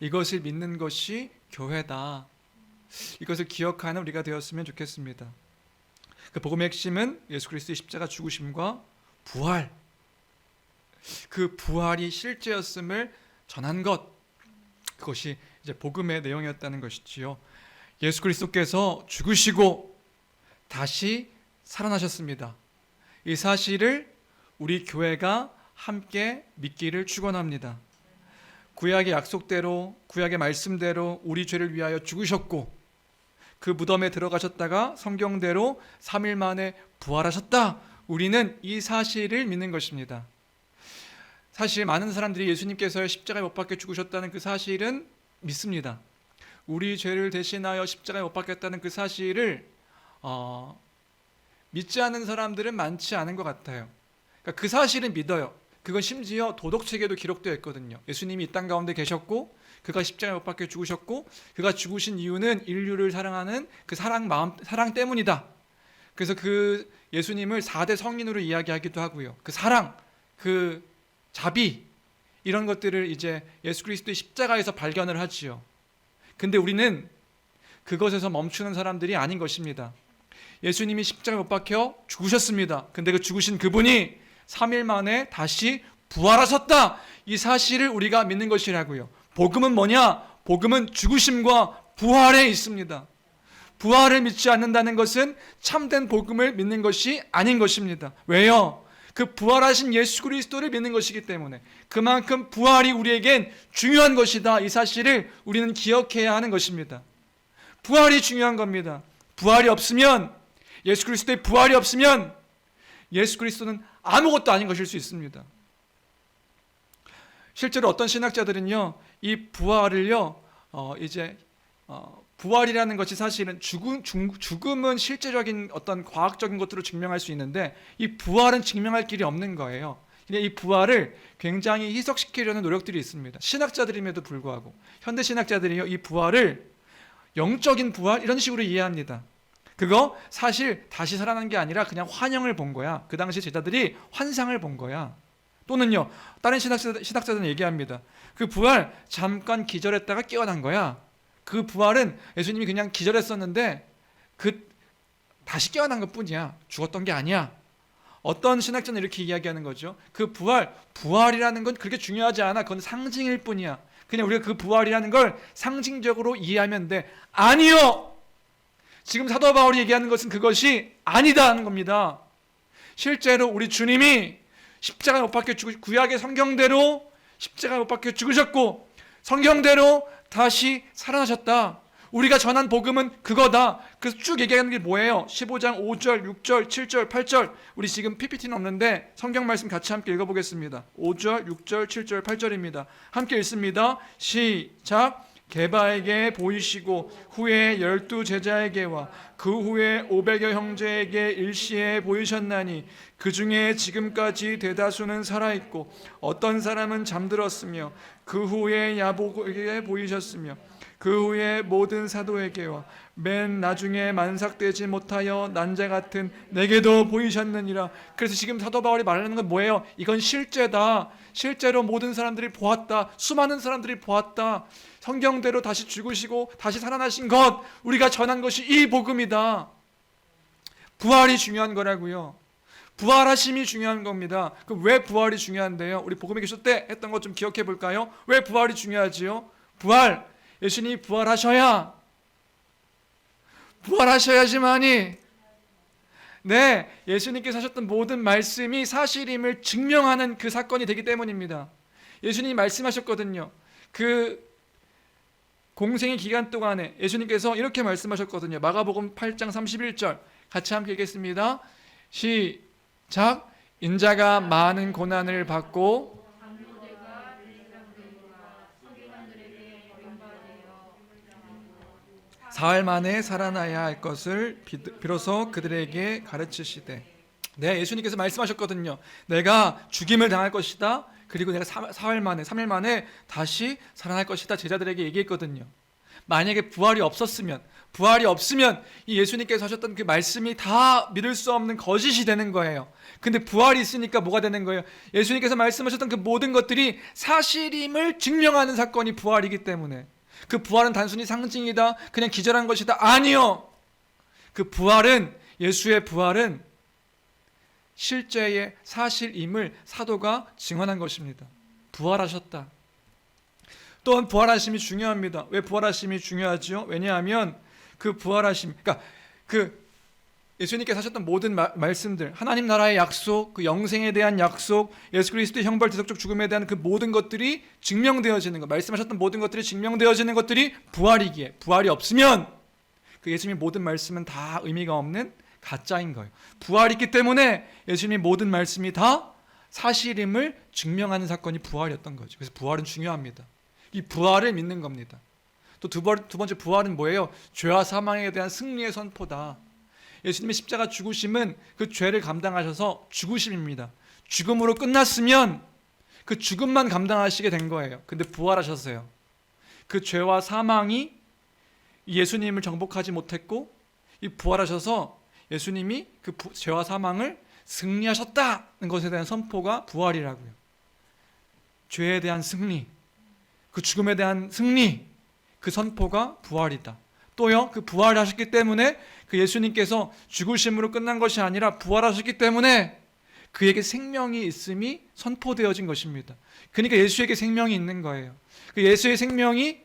이것을 믿는 것이 교회다. 이것을 기억하는 우리가 되었으면 좋겠습니다. 그 복음의 핵심은 예수 그리스도의 십자가 죽으심과 부활, 그 부활이 실제였음을 전한 것, 그것이 이제 복음의 내용이었다는 것이지요. 예수 그리스도께서 죽으시고 다시 살아나셨습니다. 이 사실을 우리 교회가 함께 믿기를 축원합니다. 구약의 약속대로, 구약의 말씀대로 우리 죄를 위하여 죽으셨고 그 무덤에 들어가셨다가 성경대로 3일 만에 부활하셨다. 우리는 이 사실을 믿는 것입니다. 사실 많은 사람들이 예수님께서 십자가에 못 박혀 죽으셨다는 그 사실은 믿습니다. 우리 죄를 대신하여 십자가에 못 박혔다는 그 사실을 믿지 않는 사람들은 많지 않은 것 같아요. 그러니까 그 사실은 믿어요. 그건 심지어 도덕책에도 기록되어 있거든요. 예수님이 이 땅 가운데 계셨고 그가 십자가에 못 박혀 죽으셨고 그가 죽으신 이유는 인류를 사랑하는 그 사랑 때문이다. 그래서 그 예수님을 4대 성인으로 이야기하기도 하고요. 그 사랑, 그 자비 이런 것들을 이제 예수 그리스도의 십자가에서 발견을 하지요. 근데 우리는 그것에서 멈추는 사람들이 아닌 것입니다. 예수님이 십자가에 못 박혀 죽으셨습니다. 근데 그 죽으신 그분이 3일 만에 다시 부활하셨다. 이 사실을 우리가 믿는 것이라고요. 복음은 뭐냐? 복음은 죽으심과 부활에 있습니다. 부활을 믿지 않는다는 것은 참된 복음을 믿는 것이 아닌 것입니다. 왜요? 그 부활하신 예수 그리스도를 믿는 것이기 때문에 그만큼 부활이 우리에겐 중요한 것이다. 이 사실을 우리는 기억해야 하는 것입니다. 부활이 중요한 겁니다. 부활이 없으면, 예수 그리스도의 부활이 없으면 예수 그리스도는 아무것도 아닌 것일 수 있습니다. 실제로 어떤 신학자들은요, 이 부활을요, 부활이라는 것이 사실은 죽음은 실제적인 어떤 과학적인 것으로 증명할 수 있는데 이 부활은 증명할 길이 없는 거예요. 이 부활을 굉장히 희석시키려는 노력들이 있습니다. 신학자들임에도 불구하고 현대 신학자들이요, 이 부활을 영적인 부활 이런 식으로 이해합니다. 그거 사실 다시 살아난 게 아니라 그냥 환영을 본 거야. 그 당시 제자들이 환상을 본 거야. 또는요, 다른 신학자들은 얘기합니다. 그 부활 잠깐 기절했다가 깨어난 거야. 그 부활은 예수님이 그냥 기절했었는데 다시 깨어난 것뿐이야. 죽었던 게 아니야. 어떤 신학자는 이렇게 이야기하는 거죠. 그 부활이라는 건 그렇게 중요하지 않아. 그건 상징일 뿐이야. 그냥 우리가 그 부활이라는 걸 상징적으로 이해하면 돼. 아니요. 지금 사도 바울이 얘기하는 것은 그것이 아니다 하는 겁니다. 실제로 우리 주님이 십자가에 못 박혀 구약의 성경대로 십자가에 못 박혀 죽으셨고 성경대로 다시 살아나셨다. 우리가 전한 복음은 그거다. 그래서 쭉 얘기하는 게 뭐예요? 15장 5절, 6절, 7절, 8절. 우리 지금 PPT는 없는데 성경 말씀 같이 함께 읽어보겠습니다. 5절, 6절, 7절, 8절입니다. 함께 읽습니다. 시작. 게바에게 보이시고 후에 12제자에게와 그 후에 500여 형제에게 일시에 보이셨나니 그 중에 지금까지 대다수는 살아있고 어떤 사람은 잠들었으며 그 후에 야복에게 보이셨으며 그 후에 모든 사도에게와 맨 나중에 만삭되지 못하여 난자 같은 내게도 보이셨느니라. 그래서 지금 사도 바울이 말하는 건 뭐예요? 이건 실제다. 실제로 모든 사람들이 보았다. 수많은 사람들이 보았다. 성경대로 다시 죽으시고 다시 살아나신 것, 우리가 전한 것이 이 복음이다. 부활이 중요한 거라고요. 부활하심이 중요한 겁니다. 그럼 왜 부활이 중요한데요? 우리 복음의 기초 때 했던 것 좀 기억해 볼까요? 왜 부활이 중요하지요? 부활, 예수님이 부활하셔야지만이 예수님께서 하셨던 모든 말씀이 사실임을 증명하는 그 사건이 되기 때문입니다. 예수님이 말씀하셨거든요. 그 공생의 기간 동안에 예수님께서 이렇게 말씀하셨거든요. 마가복음 8장 31절 같이 함께 읽겠습니다. 시작. 인자가 많은 고난을 받고 사흘 만에 살아나야 할 것을 비로소 그들에게 가르치시되. 예수님께서 말씀하셨거든요. 내가 죽임을 당할 것이다. 그리고 내가 3일 만에 다시 살아날 것이다. 제자들에게 얘기했거든요. 만약에 부활이 없으면 이 예수님께서 하셨던 그 말씀이 다 믿을 수 없는 거짓이 되는 거예요. 근데 부활이 있으니까 뭐가 되는 거예요? 예수님께서 말씀하셨던 그 모든 것들이 사실임을 증명하는 사건이 부활이기 때문에 그 부활은 단순히 상징이다, 그냥 기절한 것이다. 아니요. 그 부활은, 예수의 부활은 실제의 사실임을 사도가 증언한 것입니다. 부활하셨다. 또한 부활하심이 중요합니다. 왜 부활하심이 중요하죠? 왜냐하면 그 부활하심, 그러니까 그 예수님께서 하셨던 모든 말씀들, 하나님 나라의 약속, 그 영생에 대한 약속, 예수 그리스도의 형벌 대속적 죽음에 대한 그 모든 것들이 증명되어지는 것, 말씀하셨던 모든 것들이 증명되어지는 것들이 부활이기에, 부활이 없으면 그 예수님의 모든 말씀은 다 의미가 없는 가짜인 거예요. 부활이 있기 때문에 예수님의 모든 말씀이 다 사실임을 증명하는 사건이 부활이었던 거죠. 그래서 부활은 중요합니다. 이 부활을 믿는 겁니다. 또 두 번째 부활은 뭐예요? 죄와 사망에 대한 승리의 선포다. 예수님의 십자가 죽으심은 그 죄를 감당하셔서 죽으심입니다. 죽음으로 끝났으면 그 죽음만 감당하시게 된 거예요. 근데 부활하셨어요. 그 죄와 사망이 예수님을 정복하지 못했고 이 부활하셔서 예수님이 그 죄와 사망을 승리하셨다는 것에 대한 선포가 부활이라고요. 죄에 대한 승리, 그 죽음에 대한 승리, 그 선포가 부활이다. 또요, 그 부활하셨기 때문에 그 예수님께서 죽으심으로 끝난 것이 아니라 부활하셨기 때문에 그에게 생명이 있음이 선포되어진 것입니다. 그러니까 예수에게 생명이 있는 거예요. 그 예수의 생명이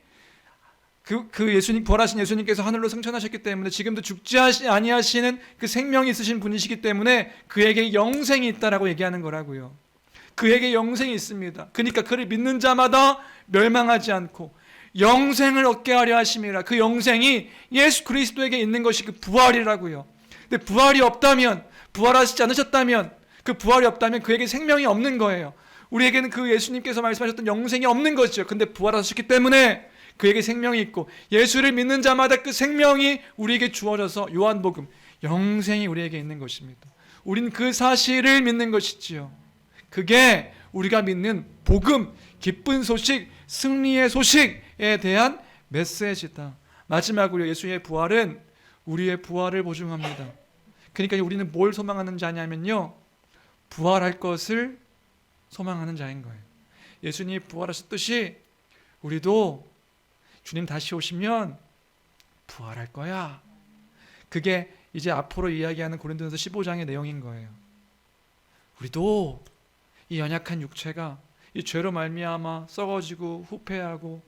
그 예수님, 부활하신 예수님께서 하늘로 승천하셨기 때문에 지금도 죽지 아니하시는 그 생명이 있으신 분이시기 때문에 그에게 영생이 있다라고 얘기하는 거라고요. 그에게 영생이 있습니다. 그러니까 그를 믿는 자마다 멸망하지 않고 영생을 얻게 하려 하심이라. 그 영생이 예수 그리스도에게 있는 것이 그 부활이라고요. 근데 부활이 없다면, 부활하시지 않으셨다면, 그 부활이 없다면 그에게 생명이 없는 거예요. 우리에게는 그 예수님께서 말씀하셨던 영생이 없는 것이죠. 근데 부활하셨기 때문에 그에게 생명이 있고 예수를 믿는 자마다 그 생명이 우리에게 주어져서 요한복음, 영생이 우리에게 있는 것입니다. 우린 그 사실을 믿는 것이지요. 그게 우리가 믿는 복음, 기쁜 소식, 승리의 소식에 대한 메시지다. 마지막으로 예수의 부활은 우리의 부활을 보증합니다. 그러니까 우리는 뭘 소망하는 자냐면요, 부활할 것을 소망하는 자인 거예요. 예수님이 부활하셨듯이 우리도 주님 다시 오시면 부활할 거야. 그게 이제 앞으로 이야기하는 고린도전서 15장의 내용인 거예요. 우리도 이 연약한 육체가 이 죄로 말미암아 썩어지고 후패하고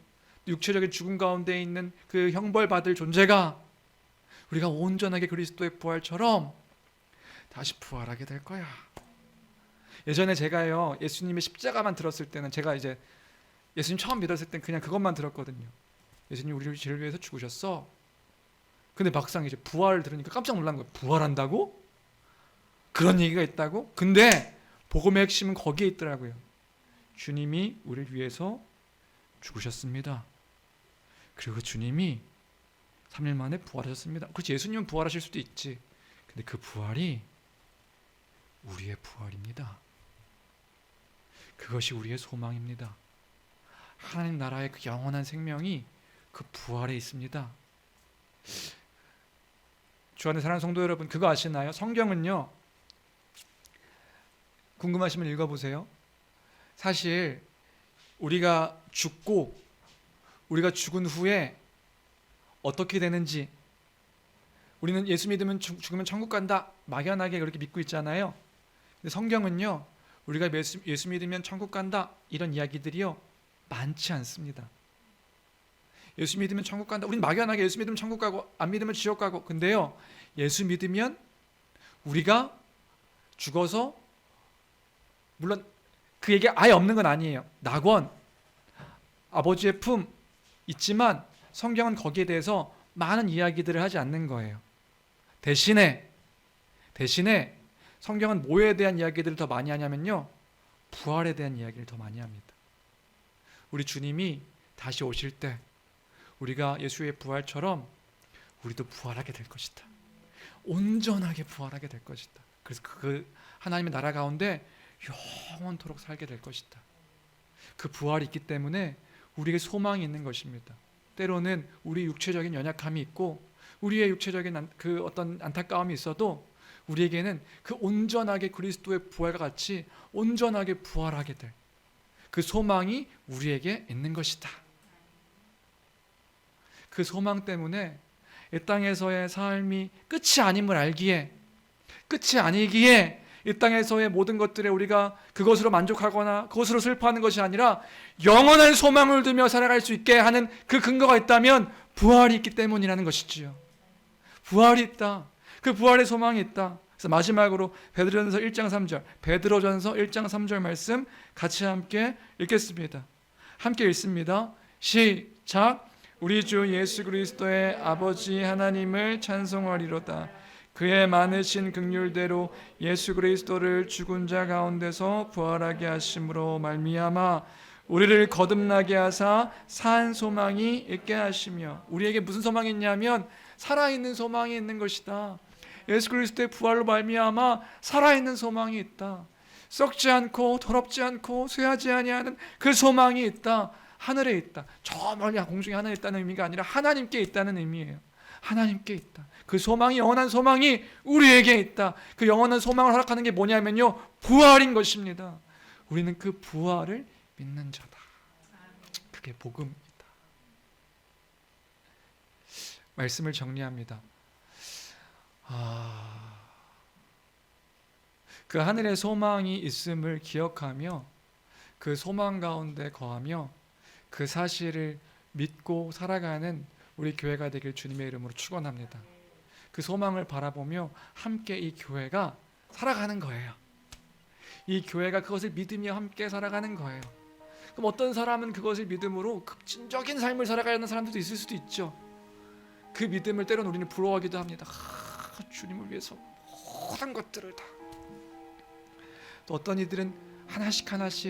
육체적인 죽음 가운데 있는 그 형벌받을 존재가 우리가 온전하게 그리스도의 부활처럼 다시 부활하게 될 거야. 예전에 제가요, 예수님의 십자가만 들었을 때는, 제가 이제 예수님 처음 믿었을 땐 그냥 그것만 들었거든요. 예수님 우리를 죄를 위해서 죽으셨어. 근데 막상 이제 부활을 들으니까 깜짝 놀란 거예요. 부활한다고? 그런 얘기가 있다고? 근데 복음의 핵심은 거기에 있더라고요. 주님이 우리를 위해서 죽으셨습니다. 그리고 주님이 3일 만에 부활하셨습니다. 그렇지, 예수님은 부활하실 수도 있지. 근데 그 부활이 우리의 부활입니다. 그것이 우리의 소망입니다. 하나님 나라의 그 영원한 생명이 그 부활에 있습니다. 주 안에 사랑하는 성도 여러분, 그거 아시나요? 성경은요, 궁금하시면 읽어보세요. 사실 우리가 죽고 우리가 죽은 후에 어떻게 되는지, 우리는 예수 믿으면 죽으면 천국 간다 막연하게 그렇게 믿고 있잖아요. 근데 성경은요, 우리가 예수 믿으면 천국 간다 이런 이야기들이요 많지 않습니다. 예수 믿으면 천국 간다, 우린 막연하게 예수 믿으면 천국 가고 안 믿으면 지옥 가고. 근데요, 예수 믿으면 우리가 죽어서, 물론 그 얘기 아예 없는 건 아니에요. 낙원, 아버지의 품 있지만 성경은 거기에 대해서 많은 이야기들을 하지 않는 거예요. 대신에 성경은 뭐에 대한 이야기들을 더 많이 하냐면요, 부활에 대한 이야기를 더 많이 합니다. 우리 주님이 다시 오실 때 우리가 예수의 부활처럼 우리도 부활하게 될 것이다. 온전하게 부활하게 될 것이다. 그래서 그 하나님의 나라 가운데 영원토록 살게 될 것이다. 그 부활이 있기 때문에 우리에게 소망이 있는 것입니다. 때로는 우리 육체적인 연약함이 있고 우리의 육체적인 그 어떤 안타까움이 있어도 우리에게는 그 온전하게 그리스도의 부활과 같이 온전하게 부활하게 될 그 소망이 우리에게 있는 것이다. 그 소망 때문에 이 땅에서의 삶이 끝이 아님을 알기에, 끝이 아니기에 이 땅에서의 모든 것들에 우리가 그것으로 만족하거나 그것으로 슬퍼하는 것이 아니라 영원한 소망을 두며 살아갈 수 있게 하는 그 근거가 있다면 부활이 있기 때문이라는 것이지요. 부활이 있다. 그 부활의 소망이 있다. 그래서 마지막으로 베드로전서 1장 3절, 베드로전서 1장 3절 말씀 같이 함께 읽겠습니다. 함께 읽습니다. 시작. 우리 주 예수 그리스도의 아버지 하나님을 찬송하리로다. 그의 많으신 긍휼대로 예수 그리스도를 죽은 자 가운데서 부활하게 하심으로 말미암아 우리를 거듭나게 하사 산 소망이 있게 하시며, 우리에게 무슨 소망이 있냐면 살아있는 소망이 있는 것이다. 예수 그리스도의 부활로 말미암아 살아있는 소망이 있다. 썩지 않고 더럽지 않고 쇠하지 아니하는 그 소망이 있다. 하늘에 있다. 저 멀리 공중에 하늘에 있다는 의미가 아니라 하나님께 있다는 의미예요. 하나님께 있다. 그 소망이, 영원한 소망이 우리에게 있다. 그 영원한 소망을 허락하는 게 뭐냐면요, 부활인 것입니다. 우리는 그 부활을 믿는 자다. 그게 복음입니다. 말씀을 정리합니다. 그 하늘의 소망이 있음을 기억하며 그 소망 가운데 거하며 그 사실을 믿고 살아가는 우리 교회가 되길 주님의 이름으로 축원합니다. 그 소망을 바라보며 함께 이 교회가 살아가는 거예요. 이 교회가 그것을 믿으며 함께 살아가는 거예요. 그럼 어떤 사람은 그것을 믿음으로 급진적인 삶을 살아가는 사람들도 있을 수도 있죠. 그 믿음을 때로는 우리는 부러워하기도 합니다. 주님을 위해서 모든 것들을 다. 또 어떤 이들은 하나씩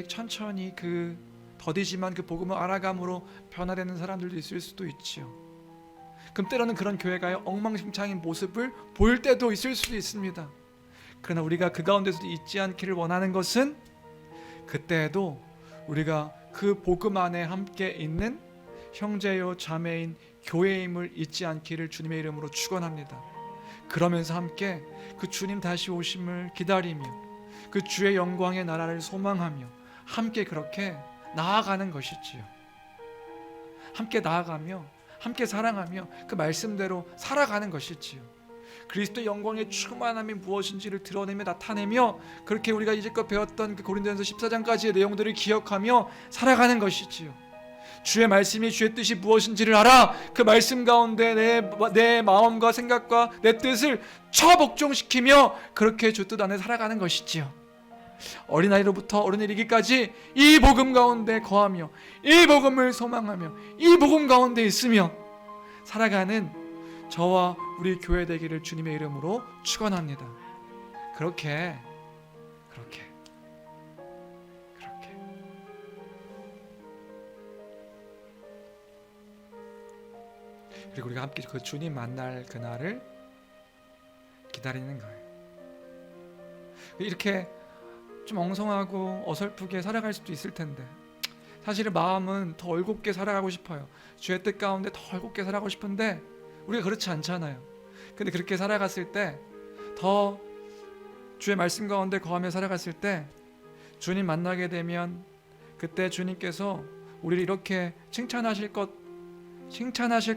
천천히 그 더디지만 그 복음을 알아감으로 변화되는 사람들도 있을 수도 있지요. 그럼 때로는 그런 교회가 엉망진창인 모습을 보일 때도 있을 수도 있습니다. 그러나 우리가 그 가운데서도 잊지 않기를 원하는 것은 그때에도 우리가 그 복음 안에 함께 있는 형제요 자매인 교회임을 잊지 않기를 주님의 이름으로 축원합니다. 그러면서 함께 그 주님 다시 오심을 기다리며 그 주의 영광의 나라를 소망하며 함께 그렇게 나아가는 것이지요. 함께 나아가며 함께 사랑하며 그 말씀대로 살아가는 것이지요. 그리스도의 영광의 충만함이 무엇인지를 드러내며 나타내며 그렇게 우리가 이제껏 배웠던 그 고린도전서 14장까지의 내용들을 기억하며 살아가는 것이지요. 주의 말씀이 주의 뜻이 무엇인지를 알아 그 말씀 가운데 내 마음과 생각과 내 뜻을 처복종시키며 그렇게 주 뜻 안에 살아가는 것이지요. 어린아이로부터 어른이 이르기까지 이 복음 가운데 거하며 이 복음을 소망하며 이 복음 가운데 있으며 살아가는 저와 우리 교회 되기를 주님의 이름으로 축원합니다. 그렇게 그리고 우리가 함께 그 주님 만날 그날을 기다리는 거예요. 이렇게 좀 엉성하고 어설프게 살아갈 수도 있을 텐데 사실은 마음은 더 올곧게 살아가고 싶어요. 주의 뜻 가운데 더 올곧게 살아가고 싶은데 우리가 그렇지 않잖아요. 근데 그렇게 살아갔을 때 더 주의 말씀 가운데 거하며 살아갔을 때 주님 만나게 되면 그때 주님께서 우리를 이렇게 칭찬하실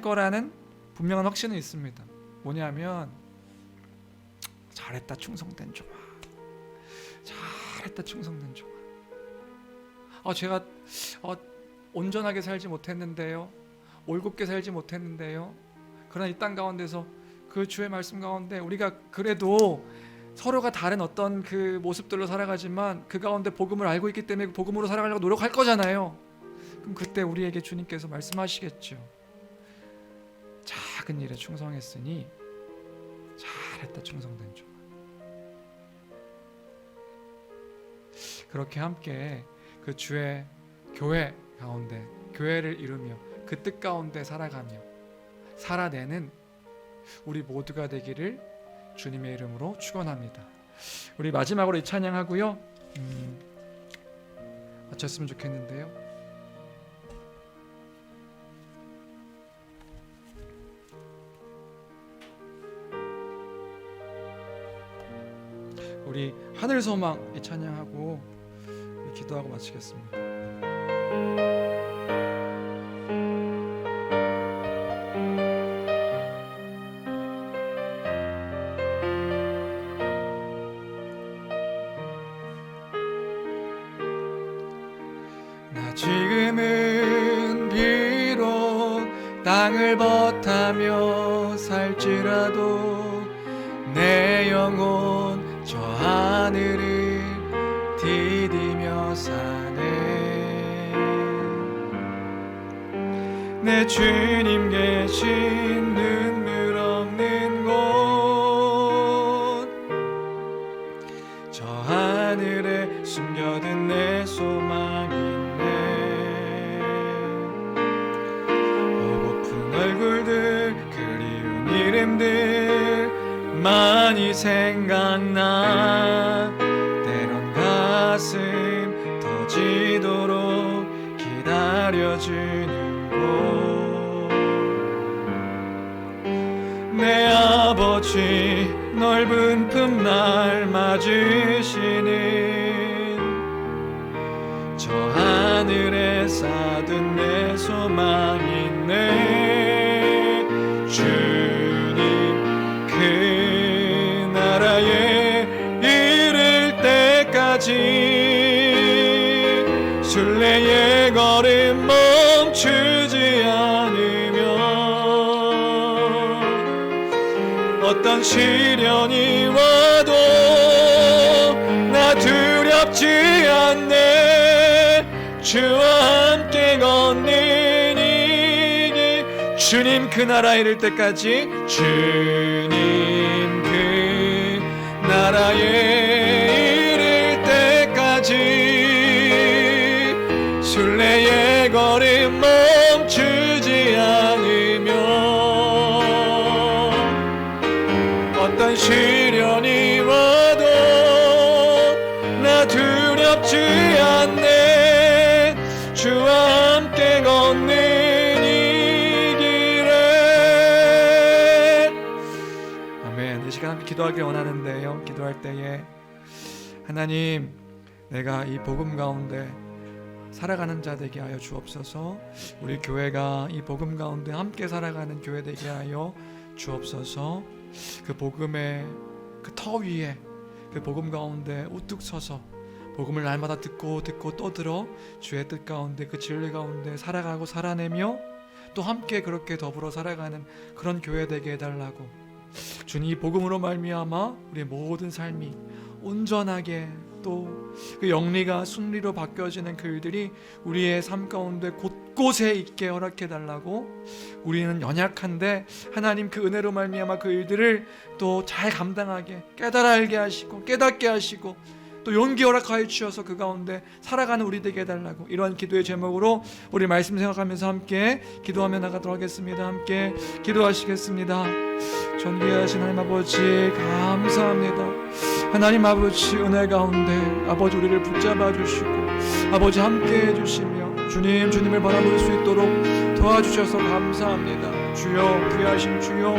거라는 분명한 확신은 있습니다. 뭐냐면 잘했다 충성된 종아, 잘했다 충성된 종아. 제가 온전하게 살지 못했는데요, 올곧게 살지 못했는데요. 그러나 이 땅 가운데서 그 주의 말씀 가운데 우리가 그래도 서로가 다른 어떤 그 모습들로 살아가지만 그 가운데 복음을 알고 있기 때문에 그 복음으로 살아가려고 노력할 거잖아요. 그럼 그때 우리에게 주님께서 말씀하시겠죠. 작은 일에 충성했으니 잘했다 충성된 종아. 그렇게 함께 그 주의 교회 가운데 교회를 이루며 그 뜻 가운데 살아가며 살아내는 우리 모두가 되기를 주님의 이름으로 축원합니다. 우리 마지막으로 이 찬양하고요 마쳤으면 좋겠는데요. 우리 하늘 소망 이 찬양하고 기도하고 마치겠습니다. 나 지금은 비록 땅을 버타며 살지라도 내 영혼 저 하늘을 디디며 사네. 내 주님 계신 눈물 없는 곳, 저 하늘에 숨겨둔 내 소망 있네. 보고픈 얼굴들, 그리운 이름들 많이 생각나. 때론 가슴 터지도록 기다려주는 내 아버지 넓은 품 날 맞으시는 저 하늘에 쌓둔 내 소망 있네. 주님 그 나라에 이를 때까지 순례의 걸음 멈추지 않으며 어떤 시련이 와도 나 두렵지 않네. 주와 함께 걷는 이 길, 주님 그 나라에 이를 때까지, 주님 그 나라에 이를 때까지 순례의 걸음 멈추지 않으며 어떤 시련이 와도 나 두렵지 않네. 주와 함께 걷는 이 길에. 아멘. 이 시간 함께 기도하길 원하는데요, 기도할 때에 하나님, 내가 이 복음 가운데 살아가는 자 되게 하여 주옵소서. 우리 교회가 이 복음 가운데 함께 살아가는 교회 되게 하여 주옵소서. 그 복음의 그 터 위에, 그 복음 가운데 우뚝 서서 복음을 날마다 듣고 또 들어 주의 뜻 가운데, 그 진리 가운데 살아가고 살아내며 또 함께 그렇게 더불어 살아가는 그런 교회 되게 해달라고. 주님, 이 복음으로 말미암아 우리의 모든 삶이 온전하게 또 그 영리가 순리로 바뀌어지는 그 일들이 우리의 삶 가운데 곳곳에 있게 허락해달라고. 우리는 연약한데 하나님 그 은혜로 말미암아 그 일들을 또 잘 감당하게 깨달아 알게 하시고 깨닫게 하시고 또 용기 허락하여 주셔서 그 가운데 살아가는 우리 되게 해달라고. 이러한 기도의 제목으로 우리 말씀 생각하면서 함께 기도하며 나가도록 하겠습니다. 함께 기도하시겠습니다. 존귀하신 하나님 아버지, 감사합니다. 하나님 아버지, 은혜 가운데 아버지 우리를 붙잡아 주시고 아버지 함께 해주시며 주님을 바라볼 수 있도록 도와주셔서 감사합니다. 주여, 귀하신 주여,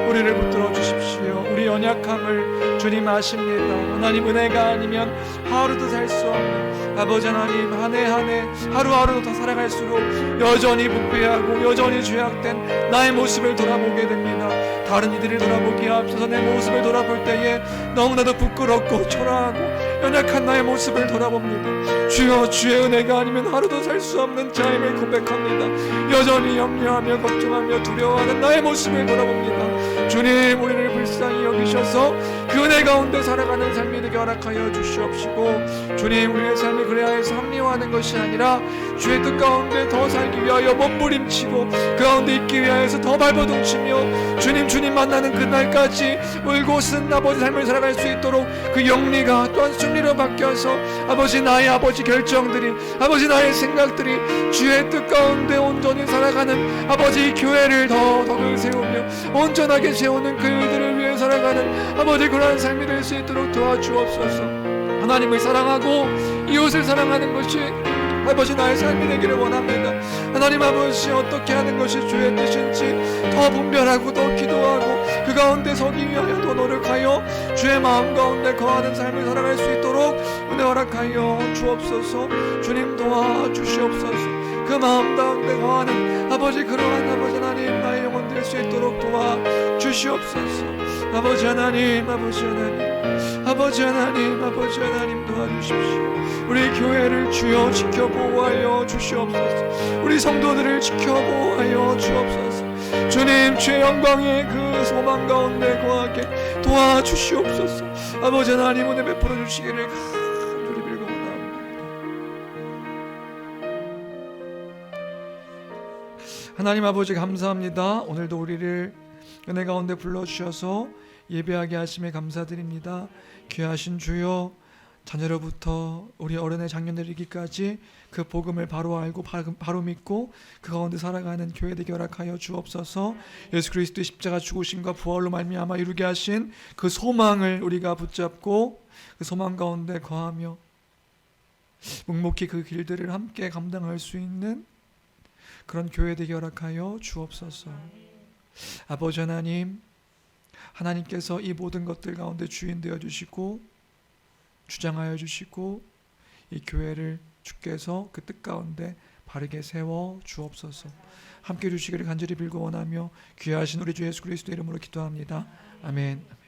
우리를 붙들어 주십시오. 우리 연약함을 주님 아십니다. 하나님, 은혜가 아니면 하루도 살 수 없는 아버지 하나님, 한 해 한 해 하루하루 더 살아갈수록 여전히 부패하고 여전히 죄악된 나의 모습을 돌아보게 됩니다. 다른 이들을 돌아보기에 앞서서 내 모습을 돌아볼 때에 너무나도 부끄럽고 초라하고 연약한 나의 모습을 돌아봅니다. 주여, 주의 은혜가 아니면 하루도 살 수 없는 자임을 고백합니다. 여전히 염려하며 걱정하며 두려워하는 나의 모습을 돌아봅니다. 주님, 우리를 불쌍히 여기셔서 그 은혜 가운데 살아가는 삶이 되게 허락하여 주시옵시고, 주님, 우리의 삶이 그래야 해서 합리화하는 것이 아니라 주의 뜻 가운데 더 살기 위하여 몸부림치고 그 가운데 있기 위하여서 더 발버둥치며 주님 만나는 그날까지 울고 쓴 아버지 삶을 살아갈 수 있도록 그 영리가 또한 순리로 바뀌어서 아버지 나의 아버지 결정들이 아버지 나의 생각들이 주의 뜻 가운데 온전히 살아가는 아버지 교회를 덕을 세우며 온전하게 세우는 그 일들을 위해 살아가는 아버지 그러한 삶이 될 수 있도록 도와주옵소서. 하나님을 사랑하고 이웃을 사랑하는 것이 아버지 나의 삶이 되기를 원합니다. 하나님 아버지, 어떻게 하는 것이 주의 뜻인지 더 분별하고 더 기도하고 그 가운데 서기 위하여 더 노력하여 주의 마음 가운데 거하는 삶을 살아갈 수 있도록 은혜 허락하여 주옵소서. 주님, 도와주시옵소서. 그 마음 가운데 거하는 아버지, 그러한 아버지 하나님 나의 영혼 될 수 있도록 도와주시옵소서. 아버지 하나님, 아버지 하나님, 아버지 하나님, 아버지 하나님 도와주십시오. 우리 교회를 주여 지켜 보호하여 주시옵소서. 우리 성도들을 지켜 보호하여 주옵소서. 주님 주의 영광의 그 소망 가운데 거하게 도와주시옵소서. 아버지 하나님 은혜 베풀어 주시기를 간절히 빌고 원합니다. 하나님 아버지 감사합니다. 오늘도 우리를 은혜 가운데 불러주셔서 예배하게 하심에 감사드립니다. 귀하신 주여, 자녀로부터 우리 어른의 장년들 이기까지 그 복음을 바로 알고 바로 믿고 그 가운데 살아가는 교회 되게 허락하여 주옵소서. 예수 그리스도의 십자가 죽으심과 부활로 말미암아 이루게 하신 그 소망을 우리가 붙잡고 그 소망 가운데 거하며 묵묵히 그 길들을 함께 감당할 수 있는 그런 교회 되게 허락하여 주옵소서. 아버지 하나님, 하나님께서 이 모든 것들 가운데 주인 되어 주시고 주장하여 주시고 이 교회를 주께서 그 뜻 가운데 바르게 세워 주옵소서. 함께 해주시기를 간절히 빌고 원하며 귀하신 우리 주 예수 그리스도 이름으로 기도합니다. 아멘.